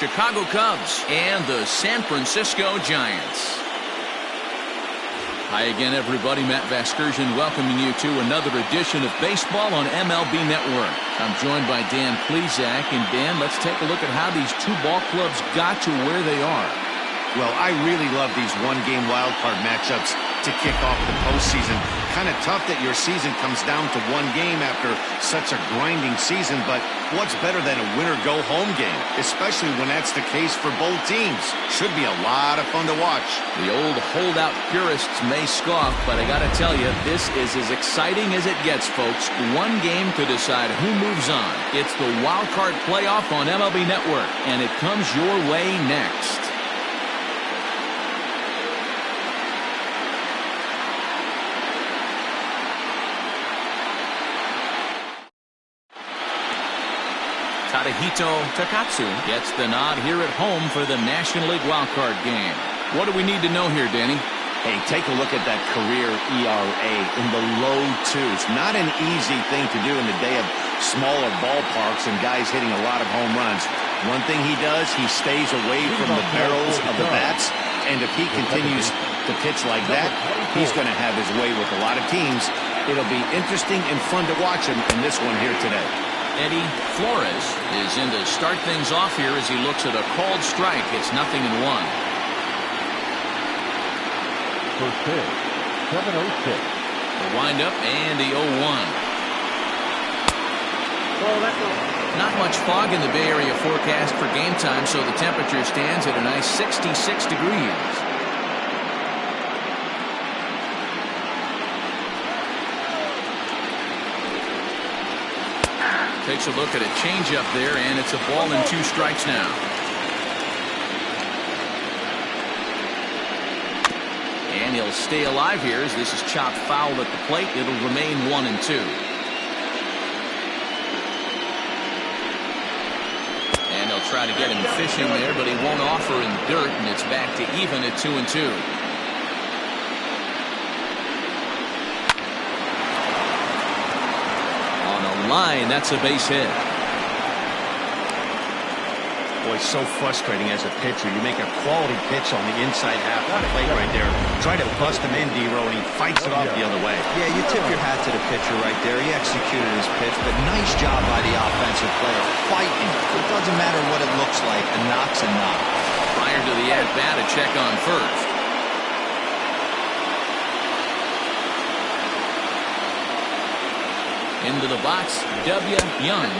Chicago Cubs and the San Francisco Giants. Hi again, everybody. Matt Vasgersian welcoming you to another edition of Baseball on MLB Network. I'm joined by Dan Plesac. And Dan, let's take a look at how these two ball clubs got to where they are. Well, I really love these one-game wildcard matchups to kick off the postseason. Kind of tough that your season comes down to one game after such a grinding season, but what's better than a winner-go-home game, especially when that's the case for both teams? Should be a lot of fun to watch. The old holdout purists may scoff, but I got to tell you, this is as exciting as it gets, folks. One game to decide who moves on. It's the wildcard playoff on MLB Network, and it comes your way next. Tadahito Takatsu gets the nod here at home for the National League wildcard game. What do we need to know here, Danny? Hey, take a look at that career ERA in the low twos. Not an easy thing to do in the day of smaller ballparks and guys hitting a lot of home runs. One thing he does, he stays away from the barrels of the bats, and if he continues to pitch like that, he's going to have his way with a lot of teams. It'll be interesting and fun to watch him in this one here today. Eddie Flores is in to start things off here as he looks at a called strike. It's 0-1. First pitch, 7-0 pitch. The windup and the 0-1. Not much fog in the Bay Area forecast for game time, so the temperature stands at a nice 66 degrees. Takes a look at a changeup there, and it's a ball and 2 strikes now. And he'll stay alive here as this is chopped foul at the plate. It'll remain 1-2. And they'll try to get him fishing there, but he won't offer in dirt, and it's back to even at 2-2. Line, that's a base hit. Boy, so frustrating as a pitcher. You make a quality pitch on the inside half of the plate right there. Try to bust him in, D-Row, and he fights it off the other way. Yeah, you tip your hat to the pitcher right there. He executed his pitch, but nice job by the offensive player. Fighting. It doesn't matter what it looks like. A knock's a knock. Prior to the at-bat, a check on first. Into the box, W. Young,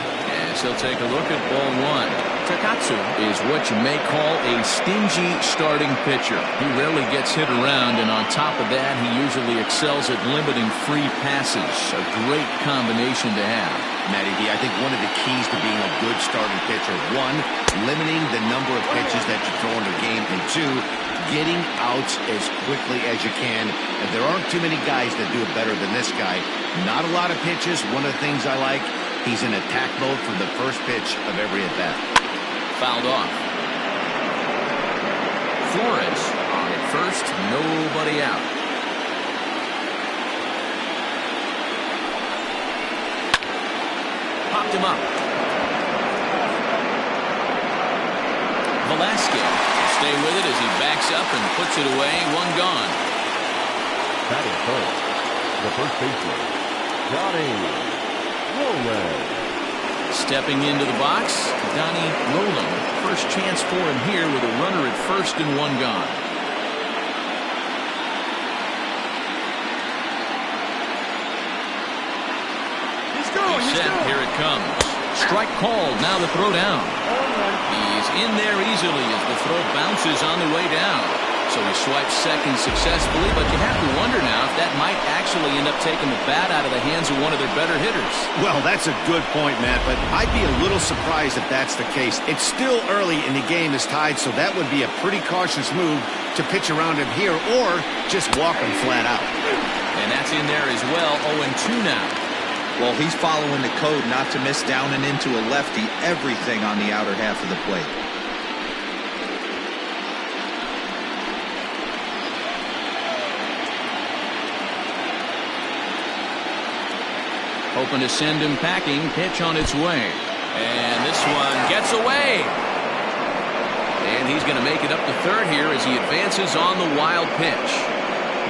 as he'll take a look at ball 1. Takatsu is what you may call a stingy starting pitcher. He rarely gets hit around, and on top of that, he usually excels at limiting free passes. A great combination to have. Matty D, I think one of the keys to being a good starting pitcher, 1, limiting the number of pitches that you throw in a game, and 2, getting outs as quickly as you can. And there aren't too many guys that do it better than this guy. Not a lot of pitches. One of the things I like, he's in attack mode from the first pitch of every at-bat. Fouled off. Flores on at first, nobody out. Popped him up. Velasquez stay with it as he backs up and puts it away. 1 gone. Batting first, the first baseman, Johnny Roland. Stepping into the box, Donnie Roland. First chance for him here with a runner at first and 1 gone. He's set. Here it comes. Strike called. Now the throw down. He's in there easily as the throw bounces on the way down. So he swipes second successfully, but you have to wonder now if that might actually end up taking the bat out of the hands of one of their better hitters. Well, that's a good point, Matt, but I'd be a little surprised if that's the case. It's still early and the game is tied, so that would be a pretty cautious move to pitch around him here or just walk him flat out. And that's in there as well. 0-2 now. Well, he's following the code not to miss down and into a lefty. Everything on the outer half of the plate. Hoping to send him packing. Pitch on its way. And this one gets away. he's going to make it up to third here as he advances on the wild pitch.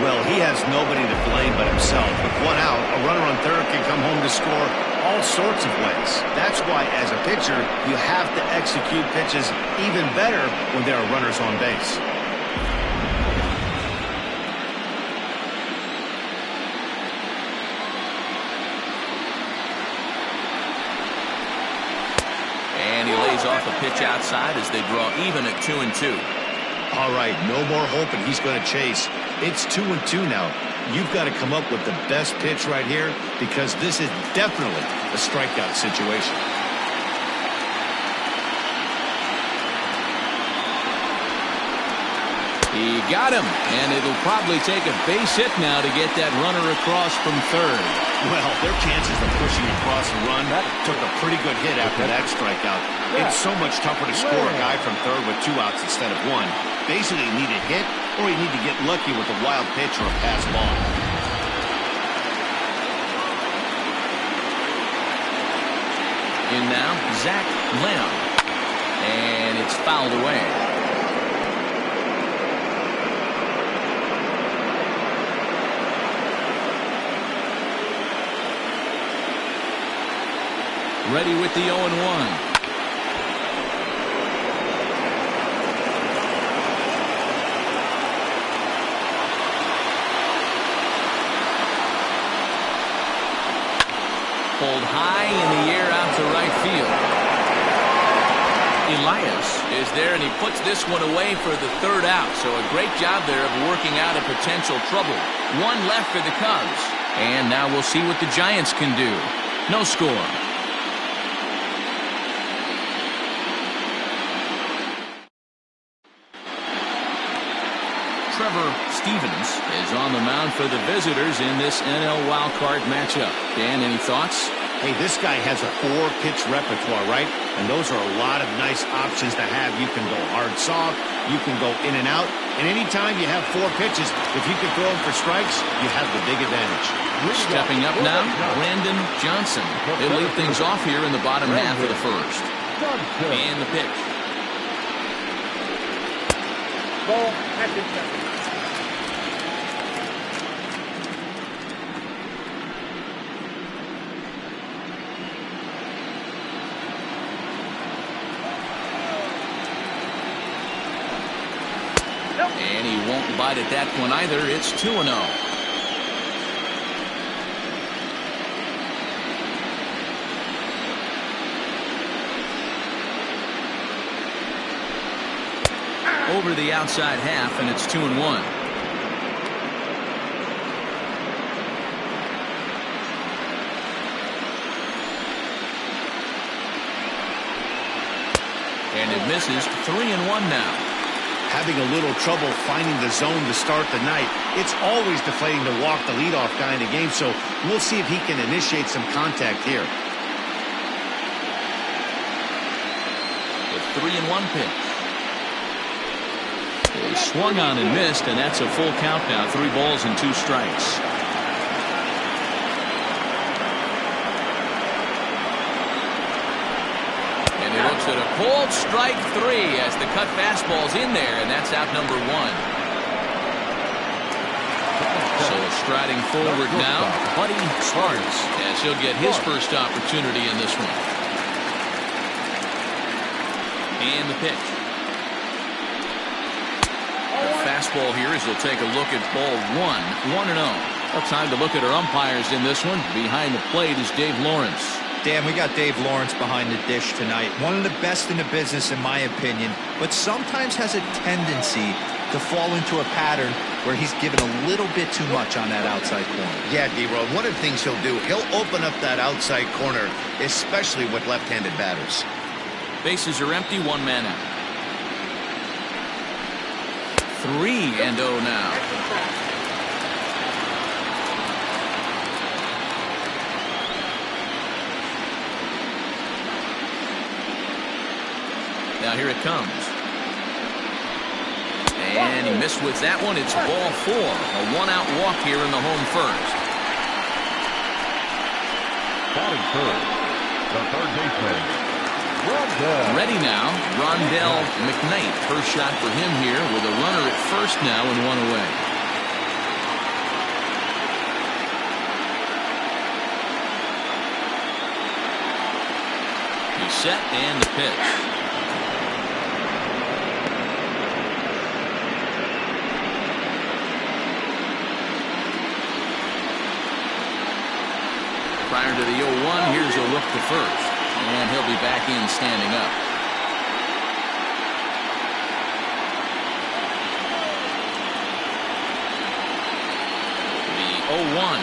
Well, he has nobody to blame but himself. With one out, a runner on third can come home to score all sorts of ways. That's why, as a pitcher, you have to execute pitches even better when there are runners on base. And he lays off a pitch outside as they draw even at 2-2. All right, no more hoping he's going to chase. It's 2-2 now. You've got to come up with the best pitch right here because this is definitely a strikeout situation. He got him, and it'll probably take a base hit now to get that runner across from third. Well, their chances of pushing across the run took a pretty good hit after that strikeout. It's so much tougher to score a guy from third with 2 outs instead of 1. Basically, you need a hit or you need to get lucky with a wild pitch or a pass ball. In now, Zach Lamb. And it's fouled away. Ready with the 0-1. Pulled high in the air out to right field. Elias is there, and he puts this one away for the third out. So a great job there of working out a potential trouble. 1 left for the Cubs. And now we'll see what the Giants can do. No score. Trevor Stevens is on the mound for the visitors in this NL wildcard matchup. Dan, any thoughts? Hey, this guy has a 4-pitch repertoire, right? And those are a lot of nice options to have. You can go hard soft, you can go in and out, and anytime you have 4 pitches, if you can throw them for strikes, you have the big advantage. Stepping up now, Brandon Johnson. He'll lead things off here in the bottom half of the first. And the pitch. Ball, and he won't bite at that one either. It's 2-0. Over the outside half, and it's 2-1. And it misses. 3-1 now. Having a little trouble finding the zone to start the night. It's always deflating to walk the leadoff guy in the game, so we'll see if he can initiate some contact here. The 3-1 pitch. He swung on and missed, and that's a full count now. 3 balls and 2 strikes. And he looks at a cold strike 3 as the cut fastball's in there, and that's out number 1. So striding forward now, Buddy Starts, as he'll get his first opportunity in this one. And the pitch. The fastball here as he'll take a look at ball 1, 1-0. Well, time to look at our umpires in this one. Behind the plate is Dave Lawrence. Dan, we got Dave Lawrence behind the dish tonight. One of the best in the business, in my opinion, but sometimes has a tendency to fall into a pattern where he's given a little bit too much on that outside corner. Yeah, D-Roll, one of the things he'll do, he'll open up that outside corner, especially with left-handed batters. Bases are empty, 1 man out. 3-0 now. Now here it comes. And he missed with that one. It's ball 4. A 1-out walk here in the home first. Batting first, the third baseman, Ready now, Rondell McKnight. First shot for him here with a runner at first now and one away. He's set and the pitch. Prior to the 0-1, here's a look to first. And he'll be back in standing up. The 0-1.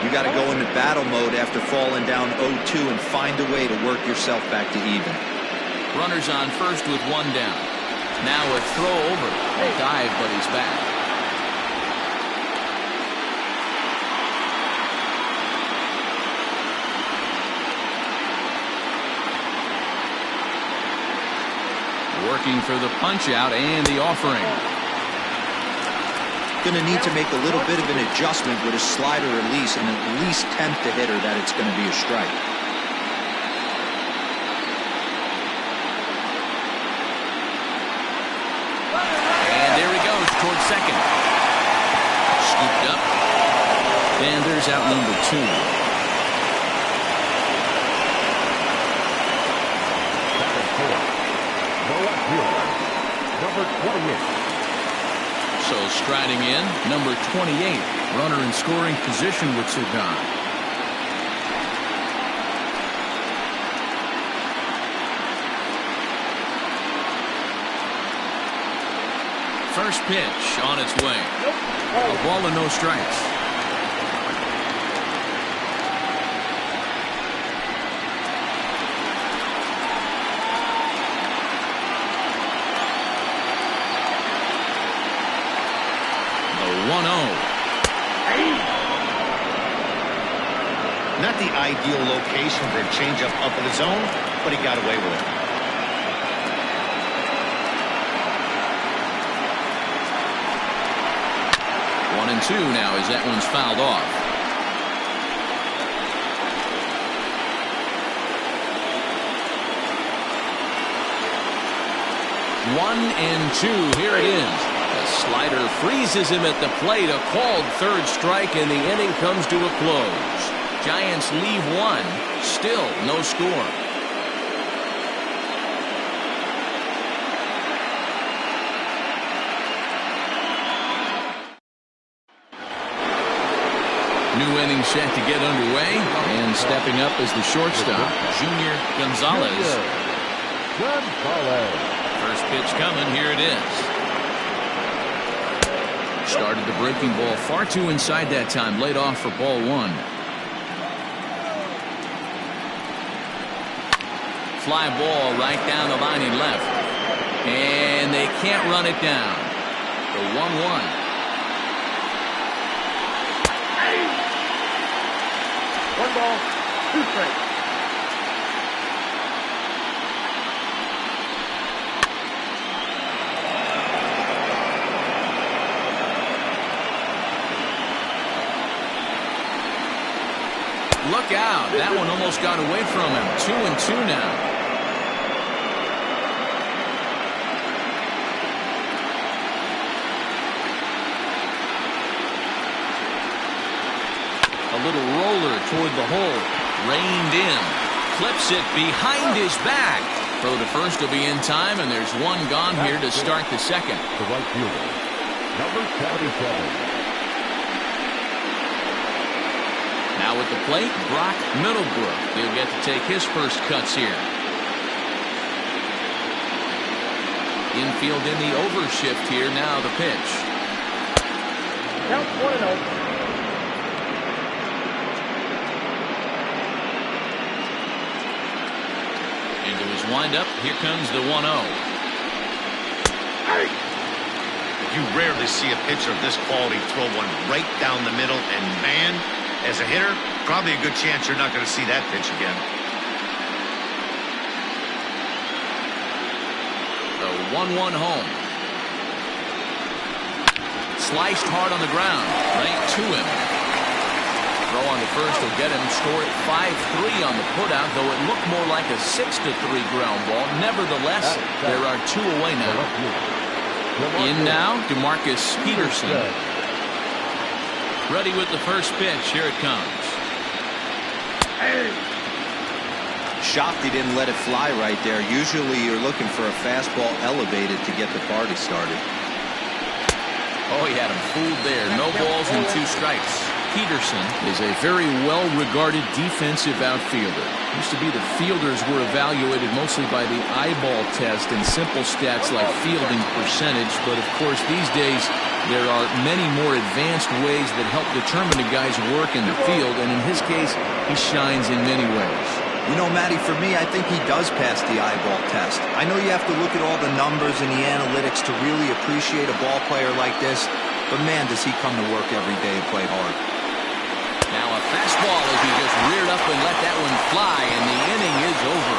You got to go into battle mode after falling down 0-2 and find a way to work yourself back to even. Runners on first with one down. Now a throw over. A dive, but he's back. Working for the punch out and the offering. Going to need to make a little bit of an adjustment with his slider release and at least tempt the hitter that it's going to be a strike. And there he goes towards second. Scooped up. And there's out number 2. Number 28. So striding in, number 28. Runner in scoring position with Sugan. First pitch on its way. A ball and no strikes. Not the ideal location for a changeup up in the zone, but he got away with it. One and 2 now as that one's fouled off. One and 2. Here it is. The slider freezes him at the plate. A called third strike, and the inning comes to a close. Giants leave one. Still no score. New inning set to get underway, and stepping up is the shortstop, Junior Gonzalez. First pitch coming. Here it is. Started the breaking ball far too inside that time. Laid off for ball 1. Fly ball right down the line in left. And they can't run it down. The 1-1. One ball, 2 strikes. Look out. That one almost got away from him. 2 and 2 now. A little roller toward the hole. Reined in. Clips it behind his back. Throw to first will be in time, and there's one gone here to start the second. The right fielder, number 77. Now at the plate, Brock Middlebrook. He'll get to take his first cuts here. Infield in the overshift here. Now the pitch. Count 1-0. Into his windup. Here comes the 1-0. You rarely see a pitcher of this quality throw one right down the middle, and man, as a hitter, probably a good chance you're not going to see that pitch again. The 1-1 home. Sliced hard on the ground. Right to him. Throw on the first will get him. Score at 5-3 on the putout, though it looked more like a 6-3 ground ball. Nevertheless, there are 2 away now. In now, DeMarcus Peterson. Ready with the first pitch. Here it comes. Shocked he didn't let it fly right there. Usually you're looking for a fastball elevated to get the party started. Oh, he had him fooled there. No balls and 2 strikes. Peterson is a very well-regarded defensive outfielder. Used to be the fielders were evaluated mostly by the eyeball test and simple stats like fielding percentage. But, of course, these days there are many more advanced ways that help determine a guy's work in the field. And in his case, he shines in many ways. You know, Matty, for me, I think he does pass the eyeball test. I know you have to look at all the numbers and the analytics to really appreciate a ball player like this. But, man, does he come to work every day and play hard. Now a fastball as he just reared up and let that one fly, and the inning is over.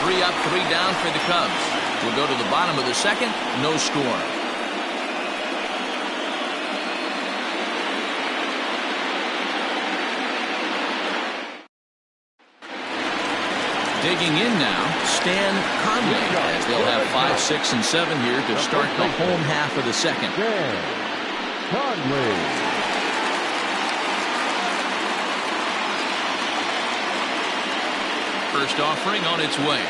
3 up, 3 down for the Cubs. We'll go to the bottom of the second. No score. Digging in now, Stan Conley, as they'll have 5, 6, and 7 here to start the home half of the second. Conley. First offering on its way.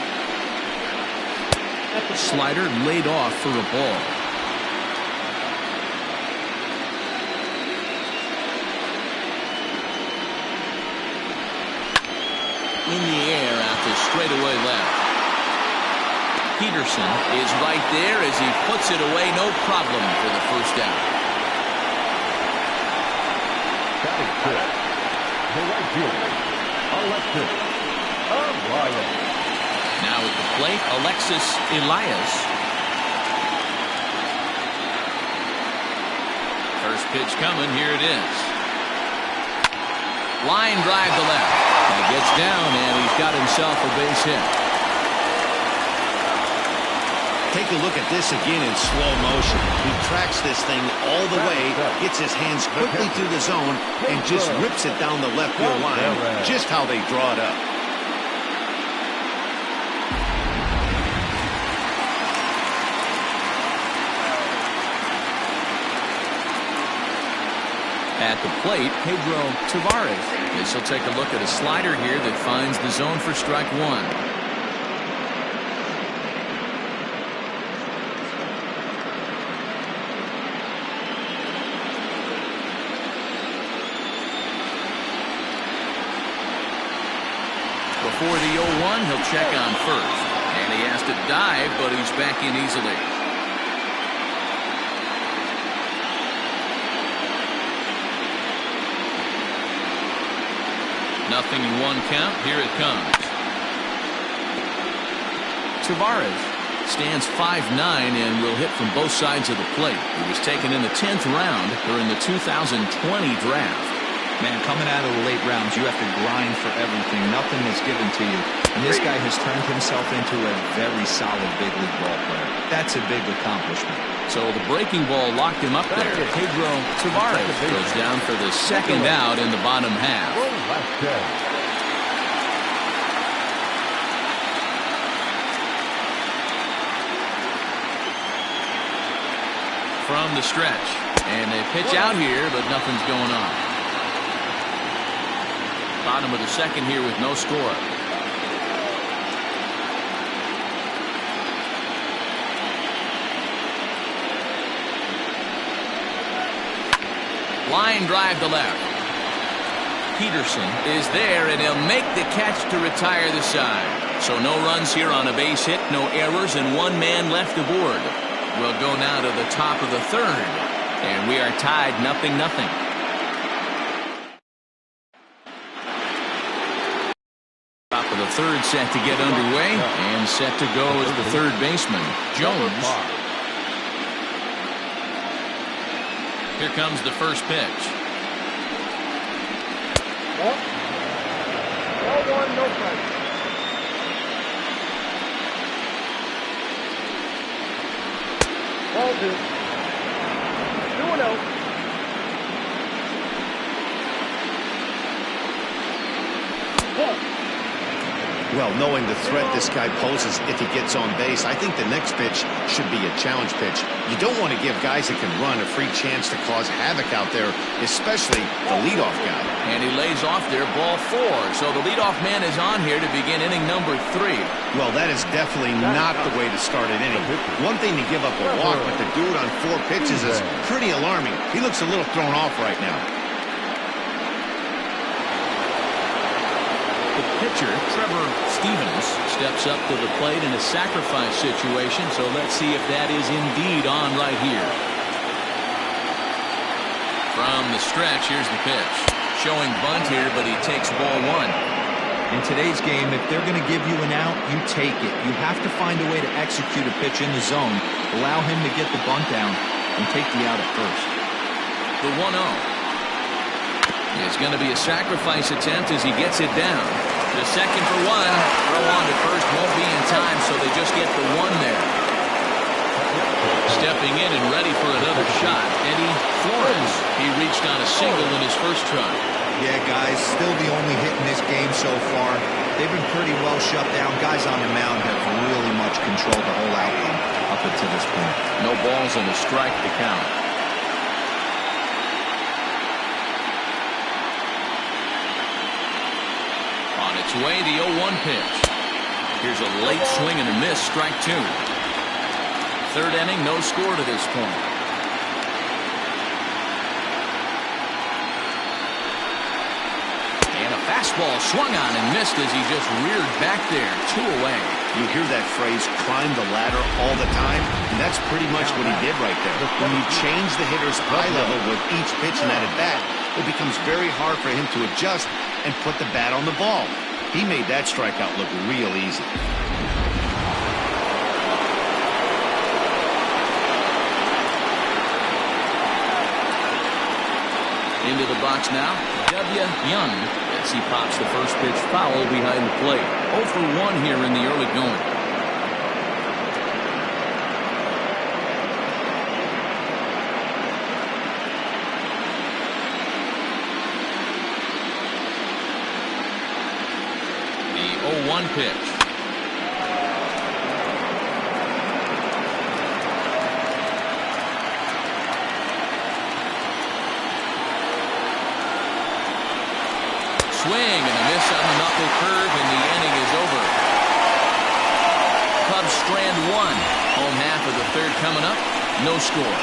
Slider laid off for a ball. In the air out to straightaway left. Peterson is right there as he puts it away. No problem for the first out. Batting fifth, the right fielder, Alexis. Now at the plate, Alexis Elias. First pitch coming. Here it is. Line drive to left. That gets down, and he's got himself a base hit. Take a look at this again in slow motion. He tracks this thing all the way, gets his hands quickly through the zone, and just rips it down the left field line, just how they draw it up. At the plate, Pedro Tavares. This will take a look at a slider here that finds the zone for strike 1. Before the 0-1, he'll check on first. And he has to dive, but he's back in easily. Nothing in 1 count. Here it comes. Tavares stands 5'9" and will hit from both sides of the plate. He was taken in the 10th round during the 2020 draft. Man, coming out of the late rounds, you have to grind for everything. Nothing is given to you. And this guy has turned himself into a very solid big league ball player. That's a big accomplishment. So the breaking ball locked him up there. Pedro Tavares goes down for the second out in the bottom half. From the stretch. And they pitch out here, but nothing's going on. Bottom of the second here with no score. Line drive to left. Peterson is there, and he'll make the catch to retire the side. So no runs here on a base hit, no errors, and 1 man left aboard. We'll go now to the top of the third, and we are tied 0-0. Top of the third set to get underway, and set to go as the third baseman, Jones. Here comes the first pitch. 1, no strike. Ball 2. 2-0. Well, knowing the threat this guy poses if he gets on base, I think the next pitch should be a challenge pitch. You don't want to give guys that can run a free chance to cause havoc out there, especially the leadoff guy. And he lays off there, ball 4. So the leadoff man is on here to begin inning number 3. Well, that is definitely not the way to start an inning. One thing to give up a walk, but to do it on 4 pitches is pretty alarming. He looks a little thrown off right now. The pitcher, Trevor Stevens, steps up to the plate in a sacrifice situation, so let's see if that is indeed on right here. From the stretch, here's the pitch. Showing bunt here, but he takes ball 1. In today's game, if they're going to give you an out, you take it. You have to find a way to execute a pitch in the zone, allow him to get the bunt down, and take the out at first. The 1-0. It's going to be a sacrifice attempt as he gets it down. The second for 1. Throw on to first won't be in time, so they just get the 1 there. Stepping in and ready for another shot, Eddie Flores. He reached on a single in his first try. Yeah, guys, still the only hit in this game so far. They've been pretty well shut down. Guys on the mound have really much controlled the whole outcome up until this point. No balls and a strike to count. On its way, the 0-1 pitch. Here's a late swing and a miss, strike 2. Third inning, no score to this point. And a fastball swung on and missed as he just reared back there. 2 away. You hear that phrase, climb the ladder, all the time, and that's pretty much what he did right there. When you change the hitter's eye level with each pitch in that at-bat, it becomes very hard for him to adjust and put the bat on the ball. He made that strikeout look real easy. Into the box now, W. Young, as he pops the first pitch foul behind the plate. 0 for 1 here in the early going. The 0-1 pitch. Swing and a miss on the knuckle curve, and the inning is over. Cubs strand 1. Home half of the third coming up. No score.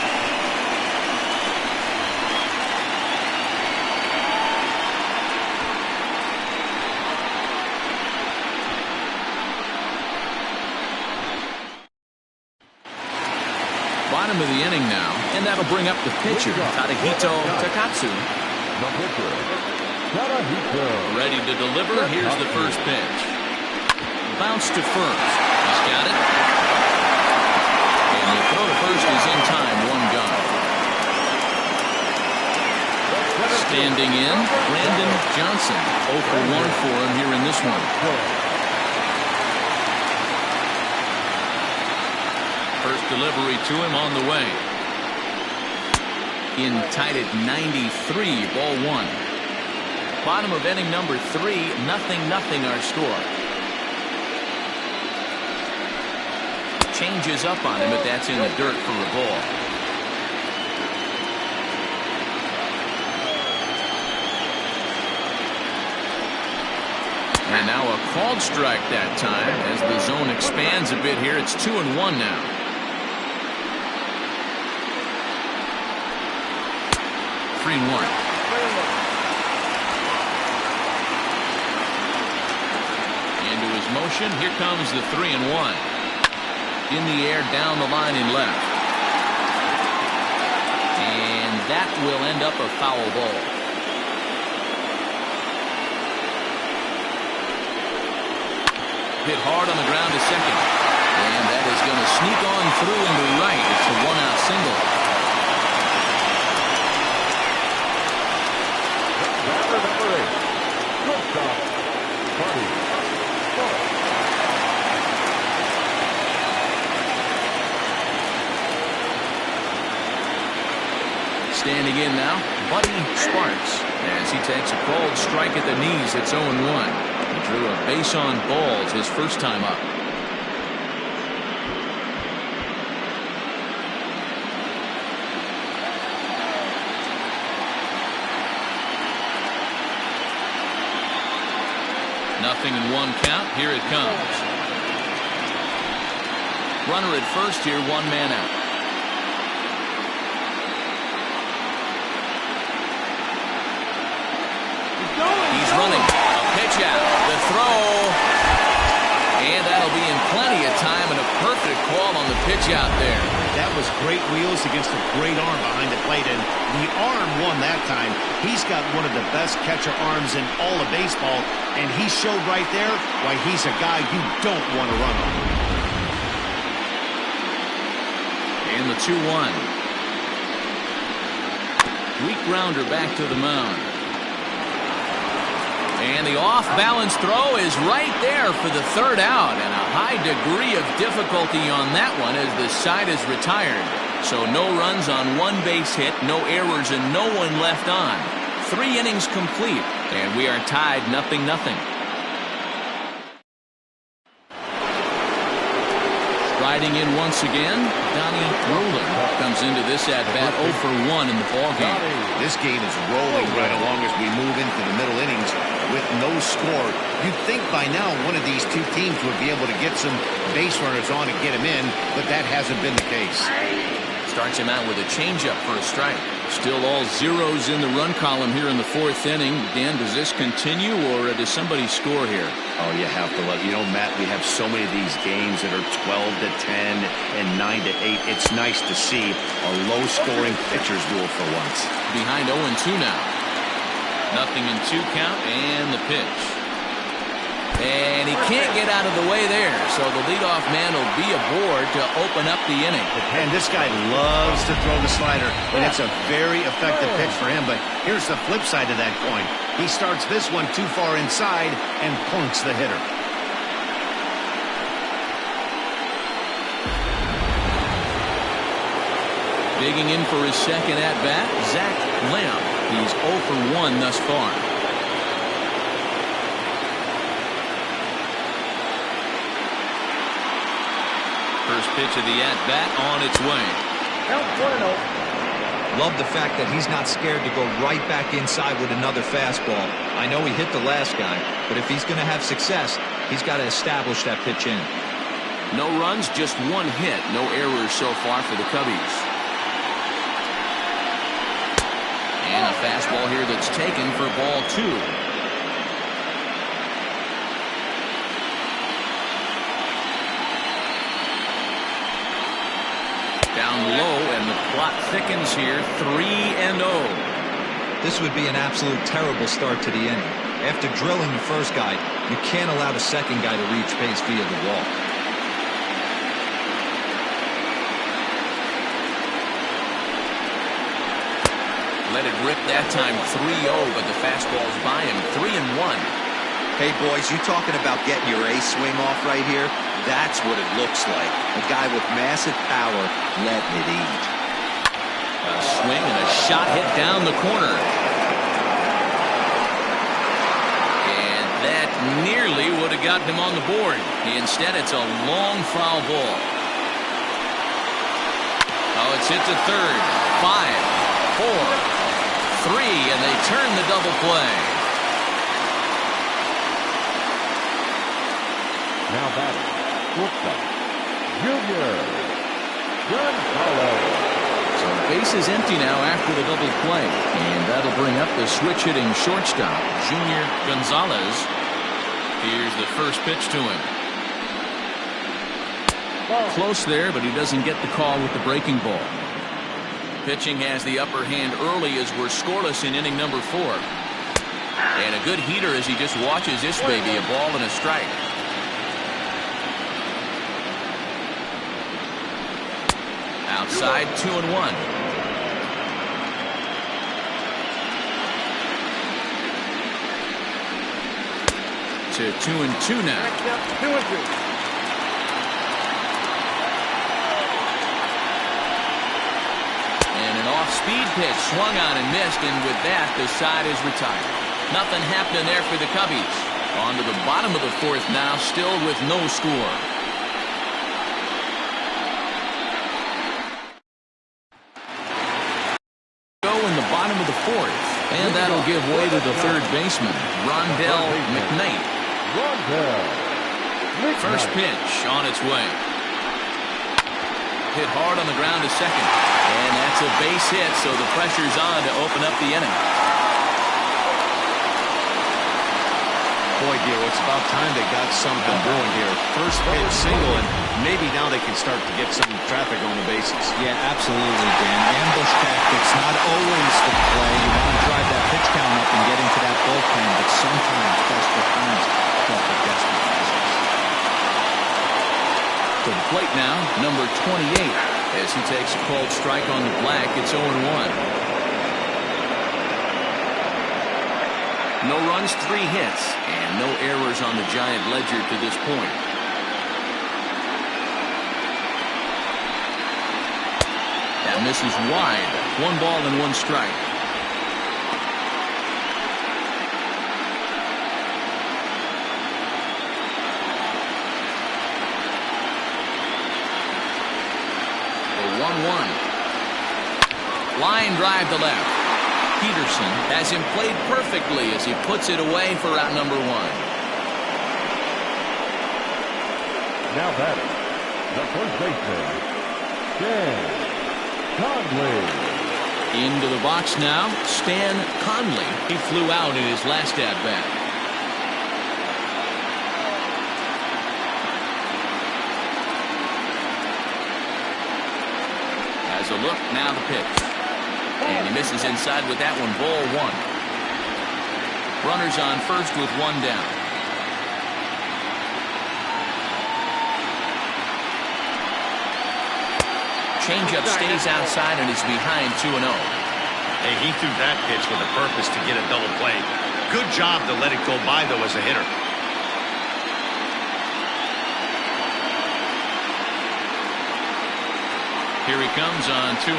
Bottom of the inning now, and that'll bring up the pitcher, Tadahito Takatsu. The pitcher. Ready to deliver. Here's the first pitch. Bounce to first. He's got it. And the throw to first is in time. 1 gone. Standing in, Brandon Johnson. 0 for 1 for him here in this one. First delivery to him on the way. In tied at 93, ball 1. Bottom of inning number 3, 0-0 our score. Changes up on him, but that's in the dirt for a ball. And now a called strike that time as the zone expands a bit here. It's 2-1 now. Three and 1. Motion. Here comes the 3-1. In the air, down the line and left. And that will end up a foul ball. Hit hard on the ground to second. And that is going to sneak on through into right. It's a 1-out single. Batter number 8. Shortstop, Buddy. Standing in now, Buddy Sparks, as he takes a cold strike at the knees. It's 0-1. He drew a base on balls his first time up. Nothing in one count. Here it comes. Runner at first here, one man out. He's running. A pitch out. The throw. And that'll be in plenty of time, and a perfect call on the pitch out there. That was great wheels against a great arm behind the plate, and the arm won that time. He's got one of the best catcher arms in all of baseball, and he showed right there why he's a guy you don't want to run on. And the 2-1. Weak grounder back to the mound. And the off-balance throw is right there for the third out, and a high degree of difficulty on that one as the side is retired. So no runs on one base hit, no errors, and no one left on. 3 innings complete, and we are tied 0-0. Riding in once again, Donnie Roland comes into this at-bat 0 for 1 in the ballgame. This game is rolling right along as we move into the middle innings with no score. You'd think by now one of these two teams would be able to get some base runners on and get him in, but that hasn't been the case. Starts him out with a changeup for a strike. Still all zeros in the run column here in the 4th inning. Dan, does this continue, or does somebody score here? Oh, you have to let, Matt, we have so many of these games that are 12-10 and 9-8. It's nice to see a low-scoring pitcher's duel for once. Behind 0-2 now. 0-2 count, and the pitch. And he can't get out of the way there, so the leadoff man will be aboard to open up the inning. And this guy loves to throw the slider, and it's a very effective pitch for him. But here's the flip side of that coin. He starts this one too far inside and plunks the hitter. Digging in for his second at-bat, Zach Lamb. He's 0 for 1 thus far. First pitch of the at-bat on its way. Count 1-0. Love the fact that he's not scared to go right back inside with another fastball. I know he hit the last guy, but if he's going to have success, he's got to establish that pitch in. No runs, just 1 hit. No errors so far for the Cubbies. And a fastball here that's taken for ball 2. Down low, and the clock thickens here, 3-0. This would be an absolute terrible start to the inning. After drilling the first guy, you can't allow the second guy to reach base via the wall. Let it rip that time, 3-0, but the fastball's by him, 3-1. Hey, boys, you talking about getting your ace swing off right here? That's what it looks like. A guy with massive power letting it eat. A swing and a shot hit down the corner. And that nearly would have gotten him on the board. Instead, it's a long foul ball. Oh, it's hit to third. 5, 4, 3, and they turn the double play. Now batting, shortstop, Junior Gonzalez. So base is empty now after the double play, and that'll bring up the switch-hitting shortstop, Junior Gonzalez. Here's the first pitch to him. Close there, but he doesn't get the call with the breaking ball. Pitching has the upper hand early as we're scoreless in inning number 4. And a good heater as he just watches this baby, a ball and a strike. Outside, 2-1. To 2-2 now. 2-2. And an off-speed pitch swung on and missed, and with that, the side is retired. Nothing happening there for the Cubbies. On to the bottom of the fourth now, still with no score. In the bottom of the fourth, and that'll give way to the third baseman, Rondell McKnight. First pitch on its way. Hit hard on the ground to second, and that's a base hit, so the pressure's on to open up the inning. Boy, dear, it's about time they got something going here. First pitch single, and maybe now they can start to get some traffic on the bases. Yeah, absolutely, Dan. Ambush tactics, not always the play. You want to drive that pitch count up and get into that bullpen, but sometimes desperate times call for desperate measures. To the plate now, number 28, as he takes a called strike on the black. It's 0-1. No runs, 3 hits, and no errors on the Giant ledger to this point. That misses wide. 1 ball and 1 strike. The 1-1. Line drive to left. Peterson has him played perfectly as he puts it away for out number 1. Now batting, the first baseman, Stan Conley. Into the box now, Stan Conley. He flew out in his last at-bat. As a look, now the pitch. And he misses inside with that one. Ball 1. Runners on first with 1 down. Changeup stays outside and is behind 2-0. Hey, he threw that pitch with a purpose to get a double play. Good job to let it go by, though, as a hitter. Here he comes on 2-0.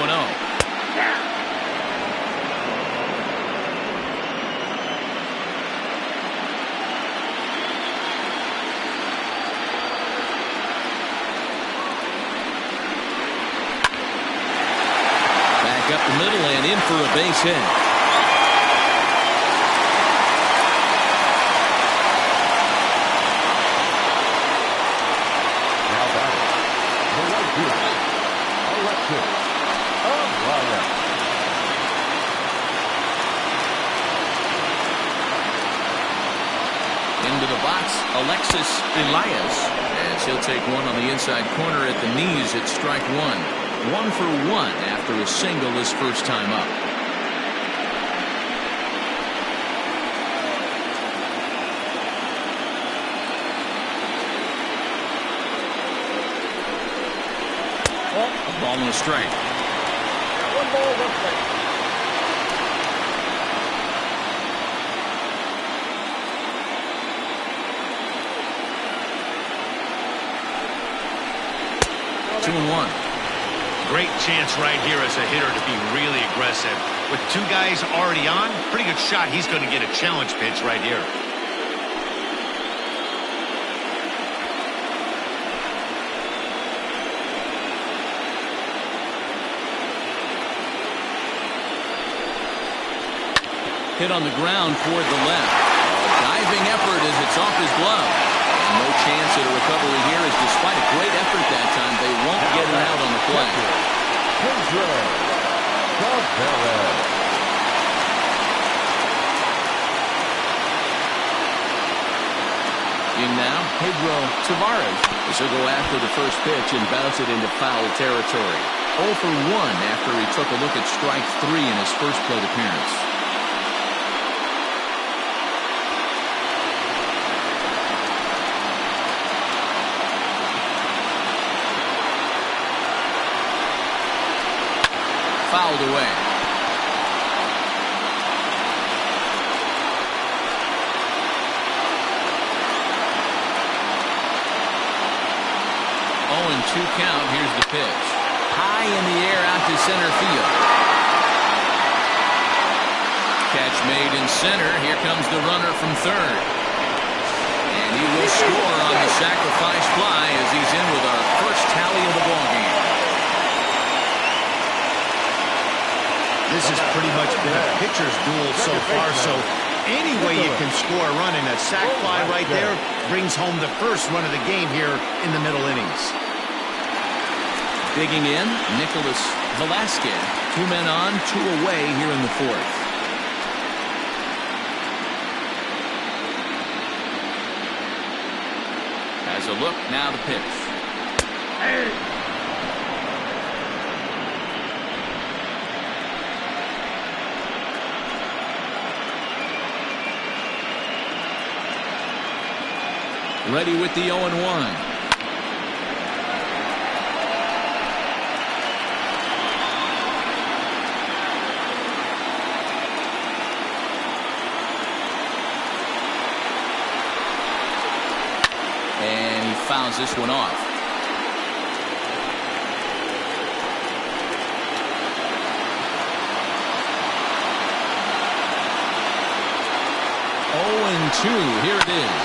Up the middle and in for a base hit. Now batting, the right fielder, Alexis Elias. Into the box, Alexis Elias, as he'll take one on the inside corner at the knees at strike 1. 1 for 1 after a single his first time up. A ball and a strike. 1 ball, 1 strike. Two and 1. Great chance right here as a hitter to be really aggressive. With 2 guys already on, pretty good shot. He's going to get a challenge pitch right here. Hit on the ground toward the left. A diving effort as it's off his glove. And no chance at a recovery here, as despite a great effort that time, they won't get it out on the play. In now, Pedro Tavares, as he'll go after the first pitch and bounce it into foul territory. 0 for 1 after he took a look at strike 3 in his first plate appearance. Fouled away. Oh, and 2 count. Here's the pitch. High in the air out to center field. Catch made in center. Here comes the runner from third. will score on the sacrifice fly as he's in with our first tally of the ballgame. This has pretty much been a pitcher's duel so far, so any way you can score a run, and a sac fly right there brings home the first run of the game here in the middle innings. Digging in, Nicholas Velasquez. 2 men on, 2 away here in the fourth. Has a look, now the pitch. Ready with the 0-1. And he fouls this one off. Here it is.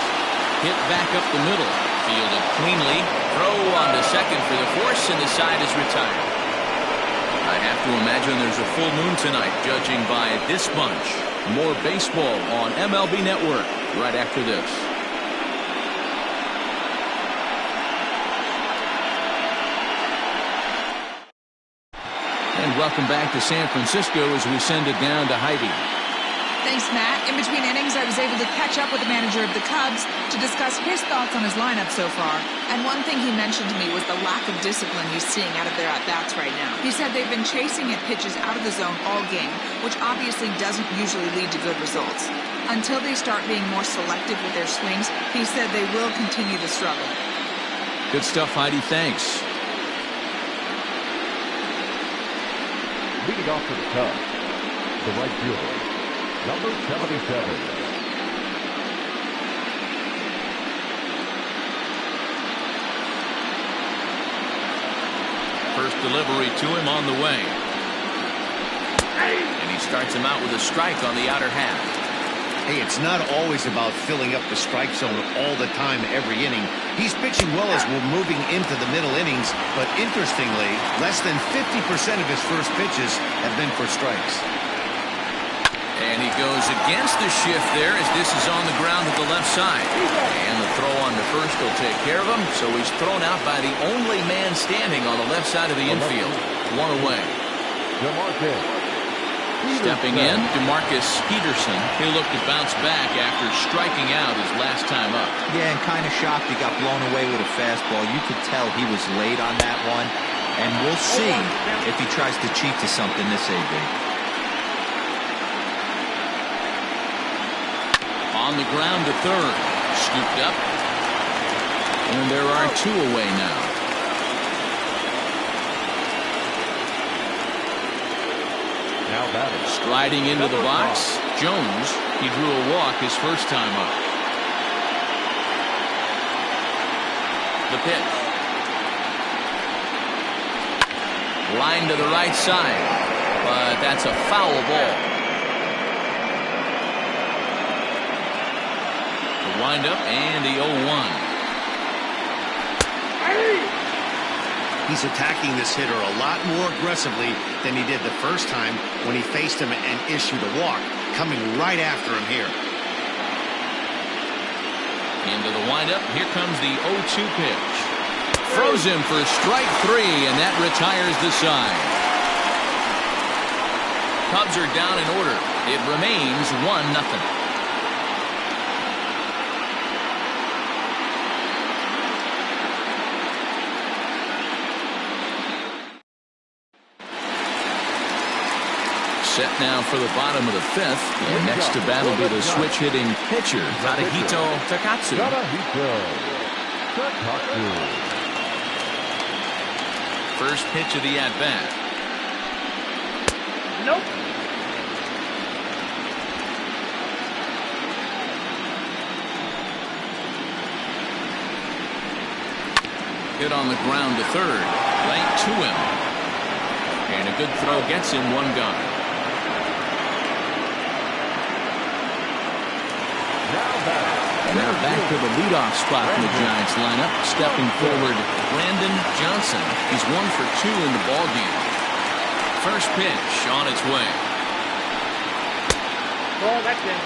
Hit back up the middle. Fielded cleanly. Throw on to second for the force, and the side is retired. I have to imagine there's a full moon tonight, judging by this bunch. More baseball on MLB Network right after this. And welcome back to San Francisco as we send it down to Heidi. Thanks, Matt. In between innings, I was able to catch up with the manager of the Cubs to discuss his thoughts on his lineup so far. And one thing he mentioned to me was the lack of discipline he's seeing out of their at-bats right now. He said they've been chasing at pitches out of the zone all game, which obviously doesn't usually lead to good results. Until they start being more selective with their swings, he said they will continue to struggle. Good stuff, Heidi. Thanks. Leading off for the Cubs, the right fielder, number 77. First delivery to him on the way. And he starts him out with a strike on the outer half. Hey, it's not always about filling up the strike zone all the time every inning. He's pitching well as we're moving into the middle innings, but interestingly, less than 50% of his first pitches have been for strikes. And he goes against the shift there as this is on the ground at the left side. And the throw on to first will take care of him, so he's thrown out by the only man standing on the left side of the infield. One away. Stepping in, DeMarcus Peterson. He'll look to bounce back after striking out his last time up. Yeah, and kind of shocked he got blown away with a fastball. You could tell he was late on that one. And we'll see if he tries to cheat to something this AB. On the ground to third. Scooped up. And there are 2 away now. Now batting. Striding into the box, Jones. He drew a walk his first time up. The pitch. Line to the right side, but that's a foul ball. The windup and the 0-1. He's attacking this hitter a lot more aggressively than he did the first time when he faced him and issued a walk, coming right after him here. Into the windup. Here comes the 0-2 pitch. Throws him for strike 3, and that retires the side. Cubs are down in order. It remains 1-0. Set now for the bottom of the 5th, and next to bat will be the switch-hitting pitcher, Tadahito Takatsu. First pitch of the at-bat. Nope. Hit on the ground to third, right to him. And a good throw gets him 1 gone. Now back to the leadoff spot in the Giants lineup. Stepping forward, Brandon Johnson. He's 1 for 2 in the ballgame. First pitch on its way. Ball, that's in.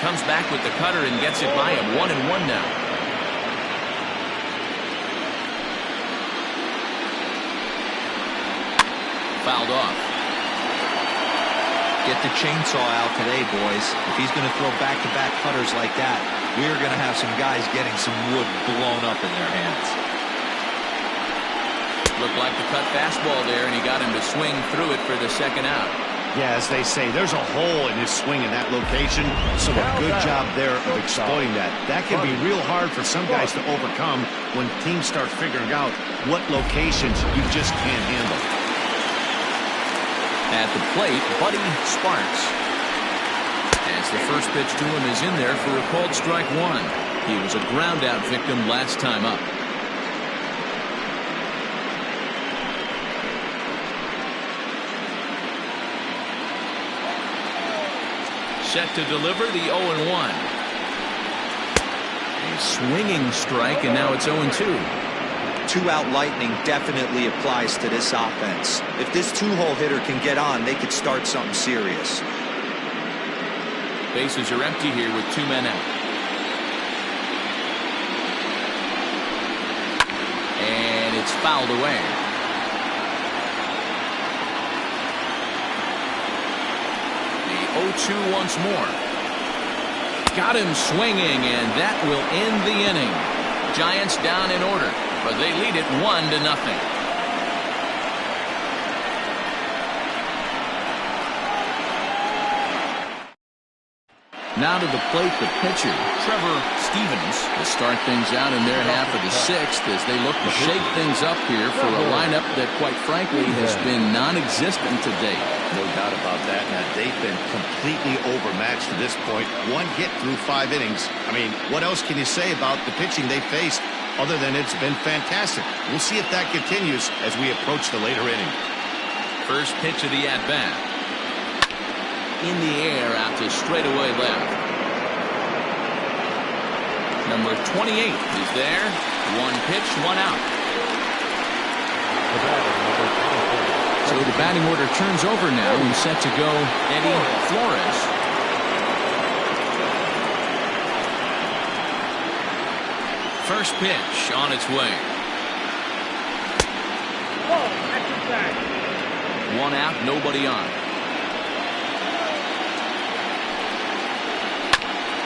Comes back with the cutter and gets it by him. 1-1 now. Fouled off. Get the chainsaw out today, boys. If he's going to throw back-to-back cutters like that, we're going to have some guys getting some wood blown up in their hands. Looked like the cut fastball there, and he got him to swing through it for the second out. Yeah, as they say, there's a hole in his swing in that location, so a good job there of exploiting that. That can be real hard for some guys to overcome when teams start figuring out what locations you just can't handle. At the plate, Buddy Sparks. As the first pitch to him is in there for a called strike 1. He was a ground out victim last time up. Set to deliver the 0-1. A swinging strike, and now it's 0-2. 2-out lightning definitely applies to this offense. If this 2-hole hitter can get on, they could start something serious. Bases are empty here with 2 men out. And it's fouled away. The 0-2 once more. Got him swinging, and that will end the inning. Giants down in order, but they lead it 1-0. Now to the plate, the pitcher, Trevor Stevens, to start things out in their half of the 6th as they look to shake things up here for a lineup that, quite frankly, has been non-existent to date. No doubt about that. Now, they've been completely overmatched to this point. 1 hit through 5 innings. I mean, what else can you say about the pitching they faced other than it's been fantastic? We'll see if that continues as we approach the later inning. First pitch of the at-bat. In the air out to straightaway left. Number 28 is there. 1 pitch, 1 out. So the batting order turns over now and set to go Eddie Flores. First pitch on its way. Ball, that's inside. 1 out, nobody on.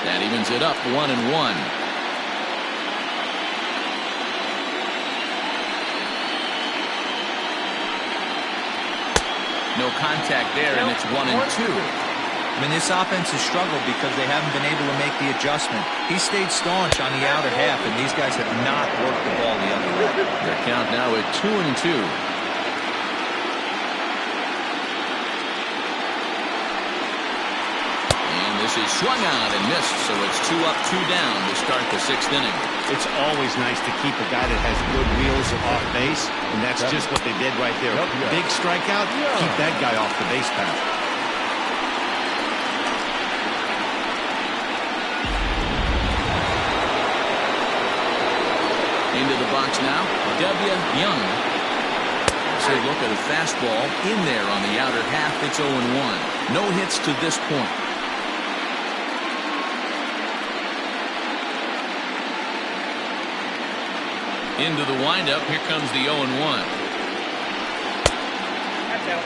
That evens it up 1-1. No contact there, and it's 1-2. I mean, this offense has struggled because they haven't been able to make the adjustment. He stayed staunch on the outer half, and these guys have not worked the ball the other way. Their count now at 2-2. This is swung out and missed, so it's 2 up, 2 down to start the 6th inning. It's always nice to keep a guy that has good wheels off base, and that's just what they did right there. Big strikeout, keep that guy off the base path. Into the box now, W. Young. As they look at a fastball in there on the outer half, it's 0-1. No hits to this point. Into the windup, here comes the 0-1. That's out.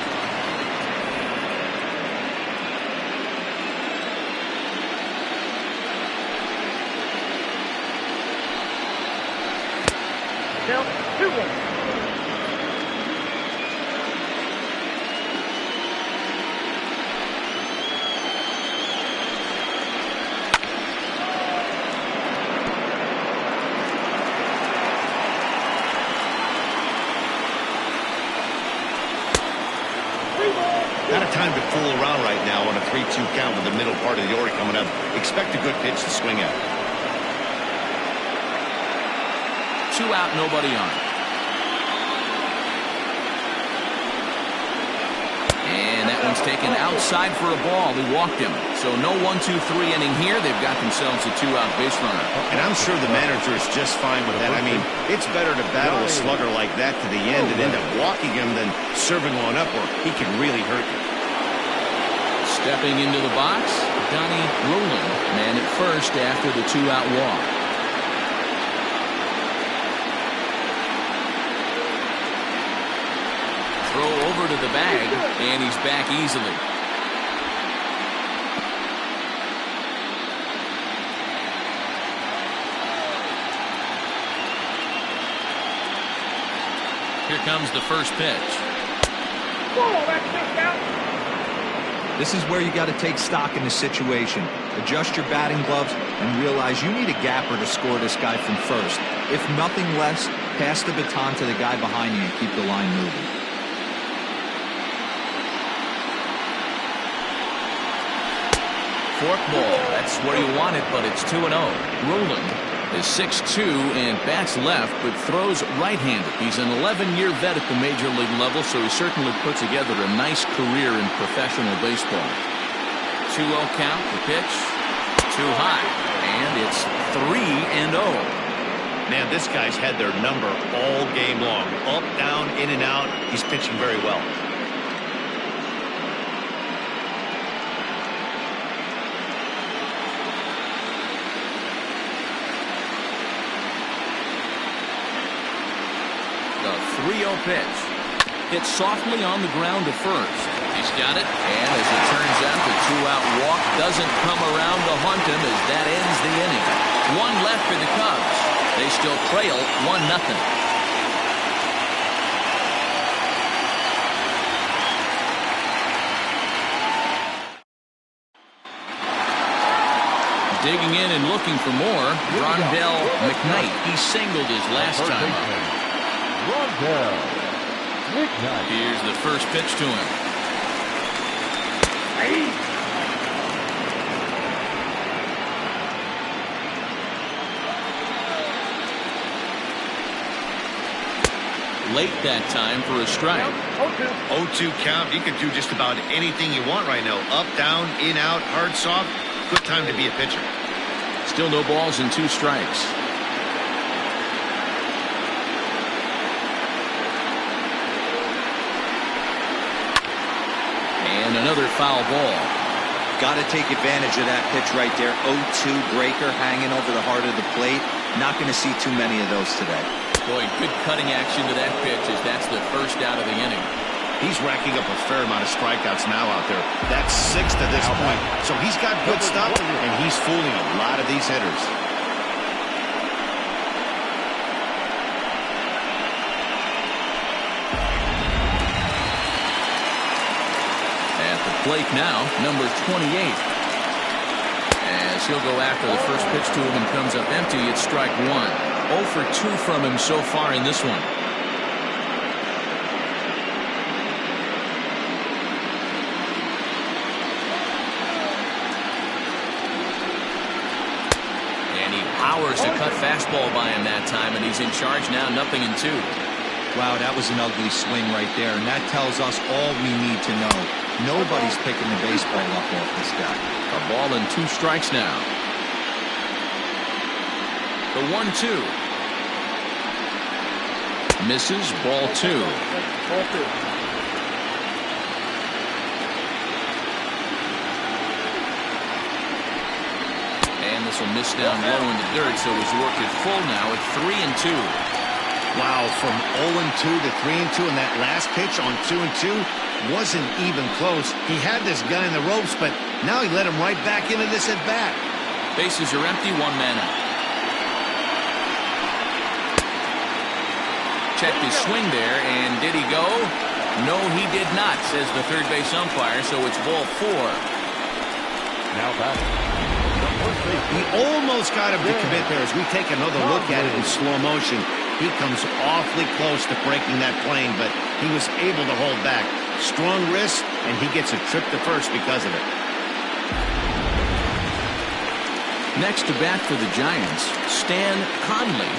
Now, 2-1. Not a time to fool around right now on a 3-2 count with the middle part of the order coming up. Expect a good pitch to swing at. 2 out, nobody on. And that one's taken outside for a ball. He walked him. So no 1-2-3 inning here. They've got themselves a 2-out base runner. And I'm sure the manager is just fine with that. I mean, it's better to battle a slugger like that to the end and end up walking him than serving one up where he can really hurt you. Stepping into the box, Donnie Roland, man at first after the 2-out walk. Throw over to the bag, and he's back easily. Here comes the first pitch. Whoa, that's kicked out. This is where you got to take stock in the situation. Adjust your batting gloves and realize you need a gapper to score this guy from first. If nothing less, pass the baton to the guy behind you and keep the line moving. Fork ball, that's where you want it, but it's 2-0. Roland is 6'2" and bats left, but throws right-handed. He's an 11-year vet at the major league level, so he certainly put together a nice career in professional baseball. 2-0 count, the pitch, too high, and it's 3-0. Man, this guy's had their number all game long. Up, down, in and out. He's pitching very well. The 3-0 pitch. Hit softly on the ground to first. He's got it, and as it turns out, the 2-out walk doesn't come around to haunt him as that ends the inning. One left for the Cubs. They still trail 1-0. Digging in and looking for more, Rondell McKnight. He singled his last time up. Here's the first pitch to him. Late that time for a strike. 0-2 count. You can do just about anything you want right now. Up, down, in, out, hard, soft. Good time to be a pitcher. Still no balls and 2 strikes. And another foul ball. Got to take advantage of that pitch right there. 0-2 breaker hanging over the heart of the plate. Not going to see too many of those today. Boy, good cutting action to that pitch as that's the first out of the inning. He's racking up a fair amount of strikeouts now out there. That's 6th at this point. So he's got good stuff, and he's fooling a lot of these hitters. At the plate now, number 28. As he'll go after the first pitch to him and comes up empty, it's strike 1. 0 for 2 from him so far in this one. Powers to cut fastball by him that time, and he's in charge now, 0-2. Wow, that was an ugly swing right there, and that tells us all we need to know. Nobody's picking the baseball up off this guy. A ball and 2 strikes now. The 1-2. Misses, ball 2. This will miss down low in the dirt, so he's worked it full now at 3-2. Wow, from 0-2 to 3-2, and that last pitch on 2-2 wasn't even close. He had this guy in the ropes, but now he let him right back into this at bat. Bases are empty, 1 man out. Checked his swing there, and did he go? No, he did not, says the third base umpire, so it's ball 4. Now back. He almost got him to commit there. As we take another look at it in slow motion, he comes awfully close to breaking that plane, but he was able to hold back. Strong wrist, and he gets a trip to first because of it. Next to bat for the Giants, Stan Conley.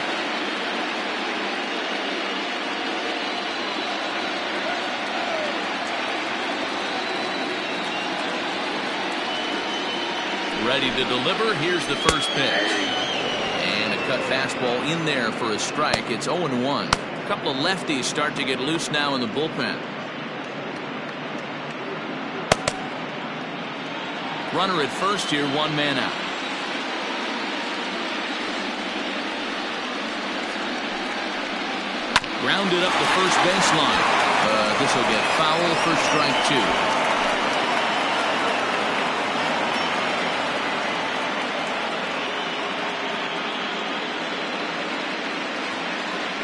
Ready to deliver. Here's the first pitch. And a cut fastball in there for a strike. It's 0-1. A couple of lefties start to get loose now in the bullpen. Runner at first here, one man out. Grounded up the first baseline. This will get foul for strike 2.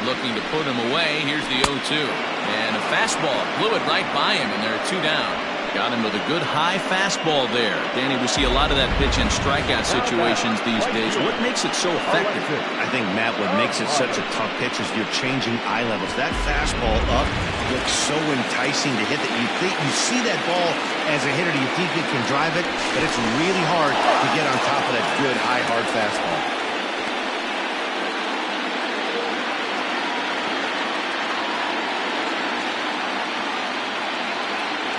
Looking to put him away. Here's the 0-2. And a fastball blew it right by him, and there are 2 down. Got him with a good high fastball there. Danny, we see a lot of that pitch in strikeout situations these days. What makes it so effective? I think, Matt, what makes it such a tough pitch is you're changing eye levels. That fastball up looks so enticing to hit that you see that ball as a hitter. You think it can drive it, but it's really hard to get on top of that good high hard fastball.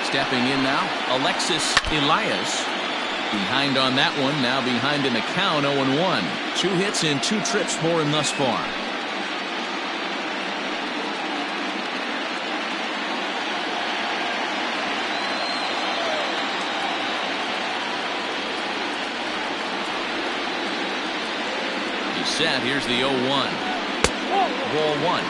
Stepping in now, Alexis Elias. Behind on that one, now behind in the count, 0-1. 2 hits in 2 trips for him thus far. He's set. Here's the 0-1. Ball 1.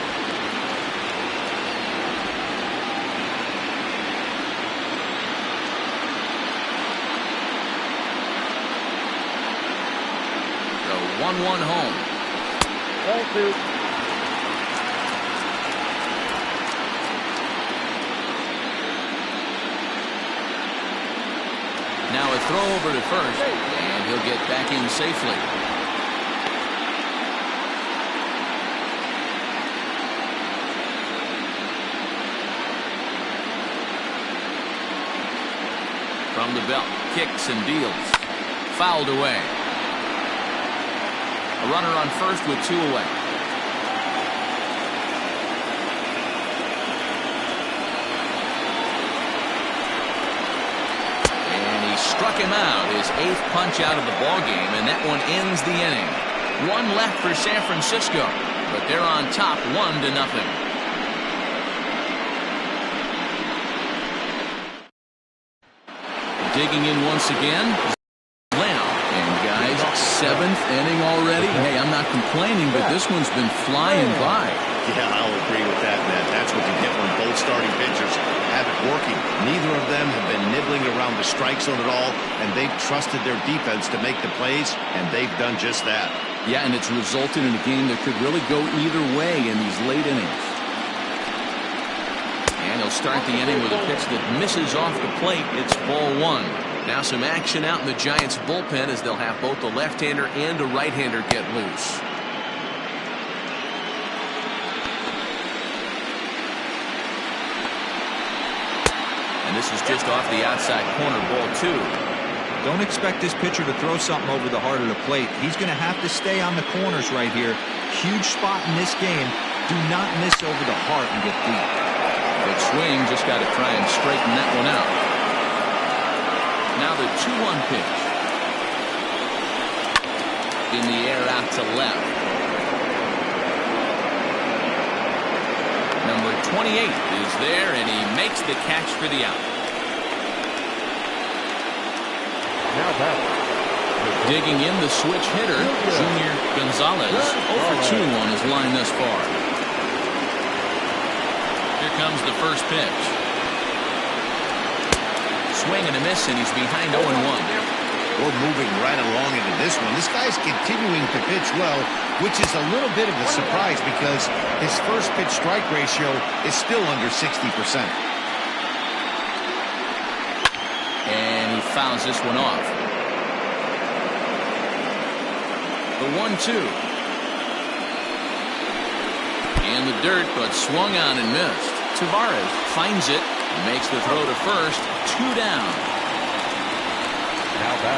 The 1-1 home. Ball 2. Now a throw over to first, and he'll get back in safely. From the belt, kicks and deals. Fouled away. A runner on first with 2 away. And he struck him out, his 8th punch out of the ball game, and that one ends the inning. 1 left for San Francisco, but they're on top 1-0. Digging in once again. And guys, 7th inning already. Hey, I'm not complaining, but this one's been flying by. Yeah, I'll agree with that, Matt. That's what you get when both starting pitchers have it working. Neither of them have been nibbling around the strike zone at all, and they've trusted their defense to make the plays, and they've done just that. Yeah, and it's resulted in a game that could really go either way in these late innings. And he'll start the inning with a pitch that misses off the plate. It's ball 1. Now some action out in the Giants bullpen as they'll have both a left-hander and a right-hander get loose. And this is just off the outside corner, ball 2. Don't expect this pitcher to throw something over the heart of the plate. He's going to have to stay on the corners right here. Huge spot in this game. Do not miss over the heart and get deep. Good swing, just got to try and straighten that one out. Now the 2-1 pitch. In the air out to left. Number 28 is there, and he makes the catch for the out. Now back. Digging in the switch hitter, Junior Gonzalez. 0 for 2 on his line thus far. Here comes the first pitch. Swing and a miss, and he's behind 0-1. We're moving right along into this one. This guy's continuing to pitch well, which is a little bit of a surprise because his first pitch strike ratio is still under 60%. And he fouls this one off. The 1-2. In the dirt, but swung on and missed. Tavares finds it, makes the throw to first. 2 down.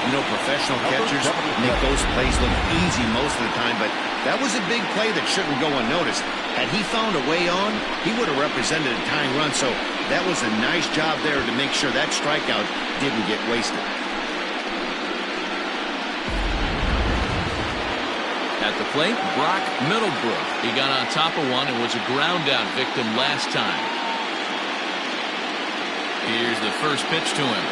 You know, professional catchers make those plays look easy most of the time, but that was a big play that shouldn't go unnoticed. Had he found a way on, he would have represented a tying run, so that was a nice job there to make sure that strikeout didn't get wasted. At the plate, Brock Middlebrook. He got on top of one and was a ground out victim last time. Here's the first pitch to him.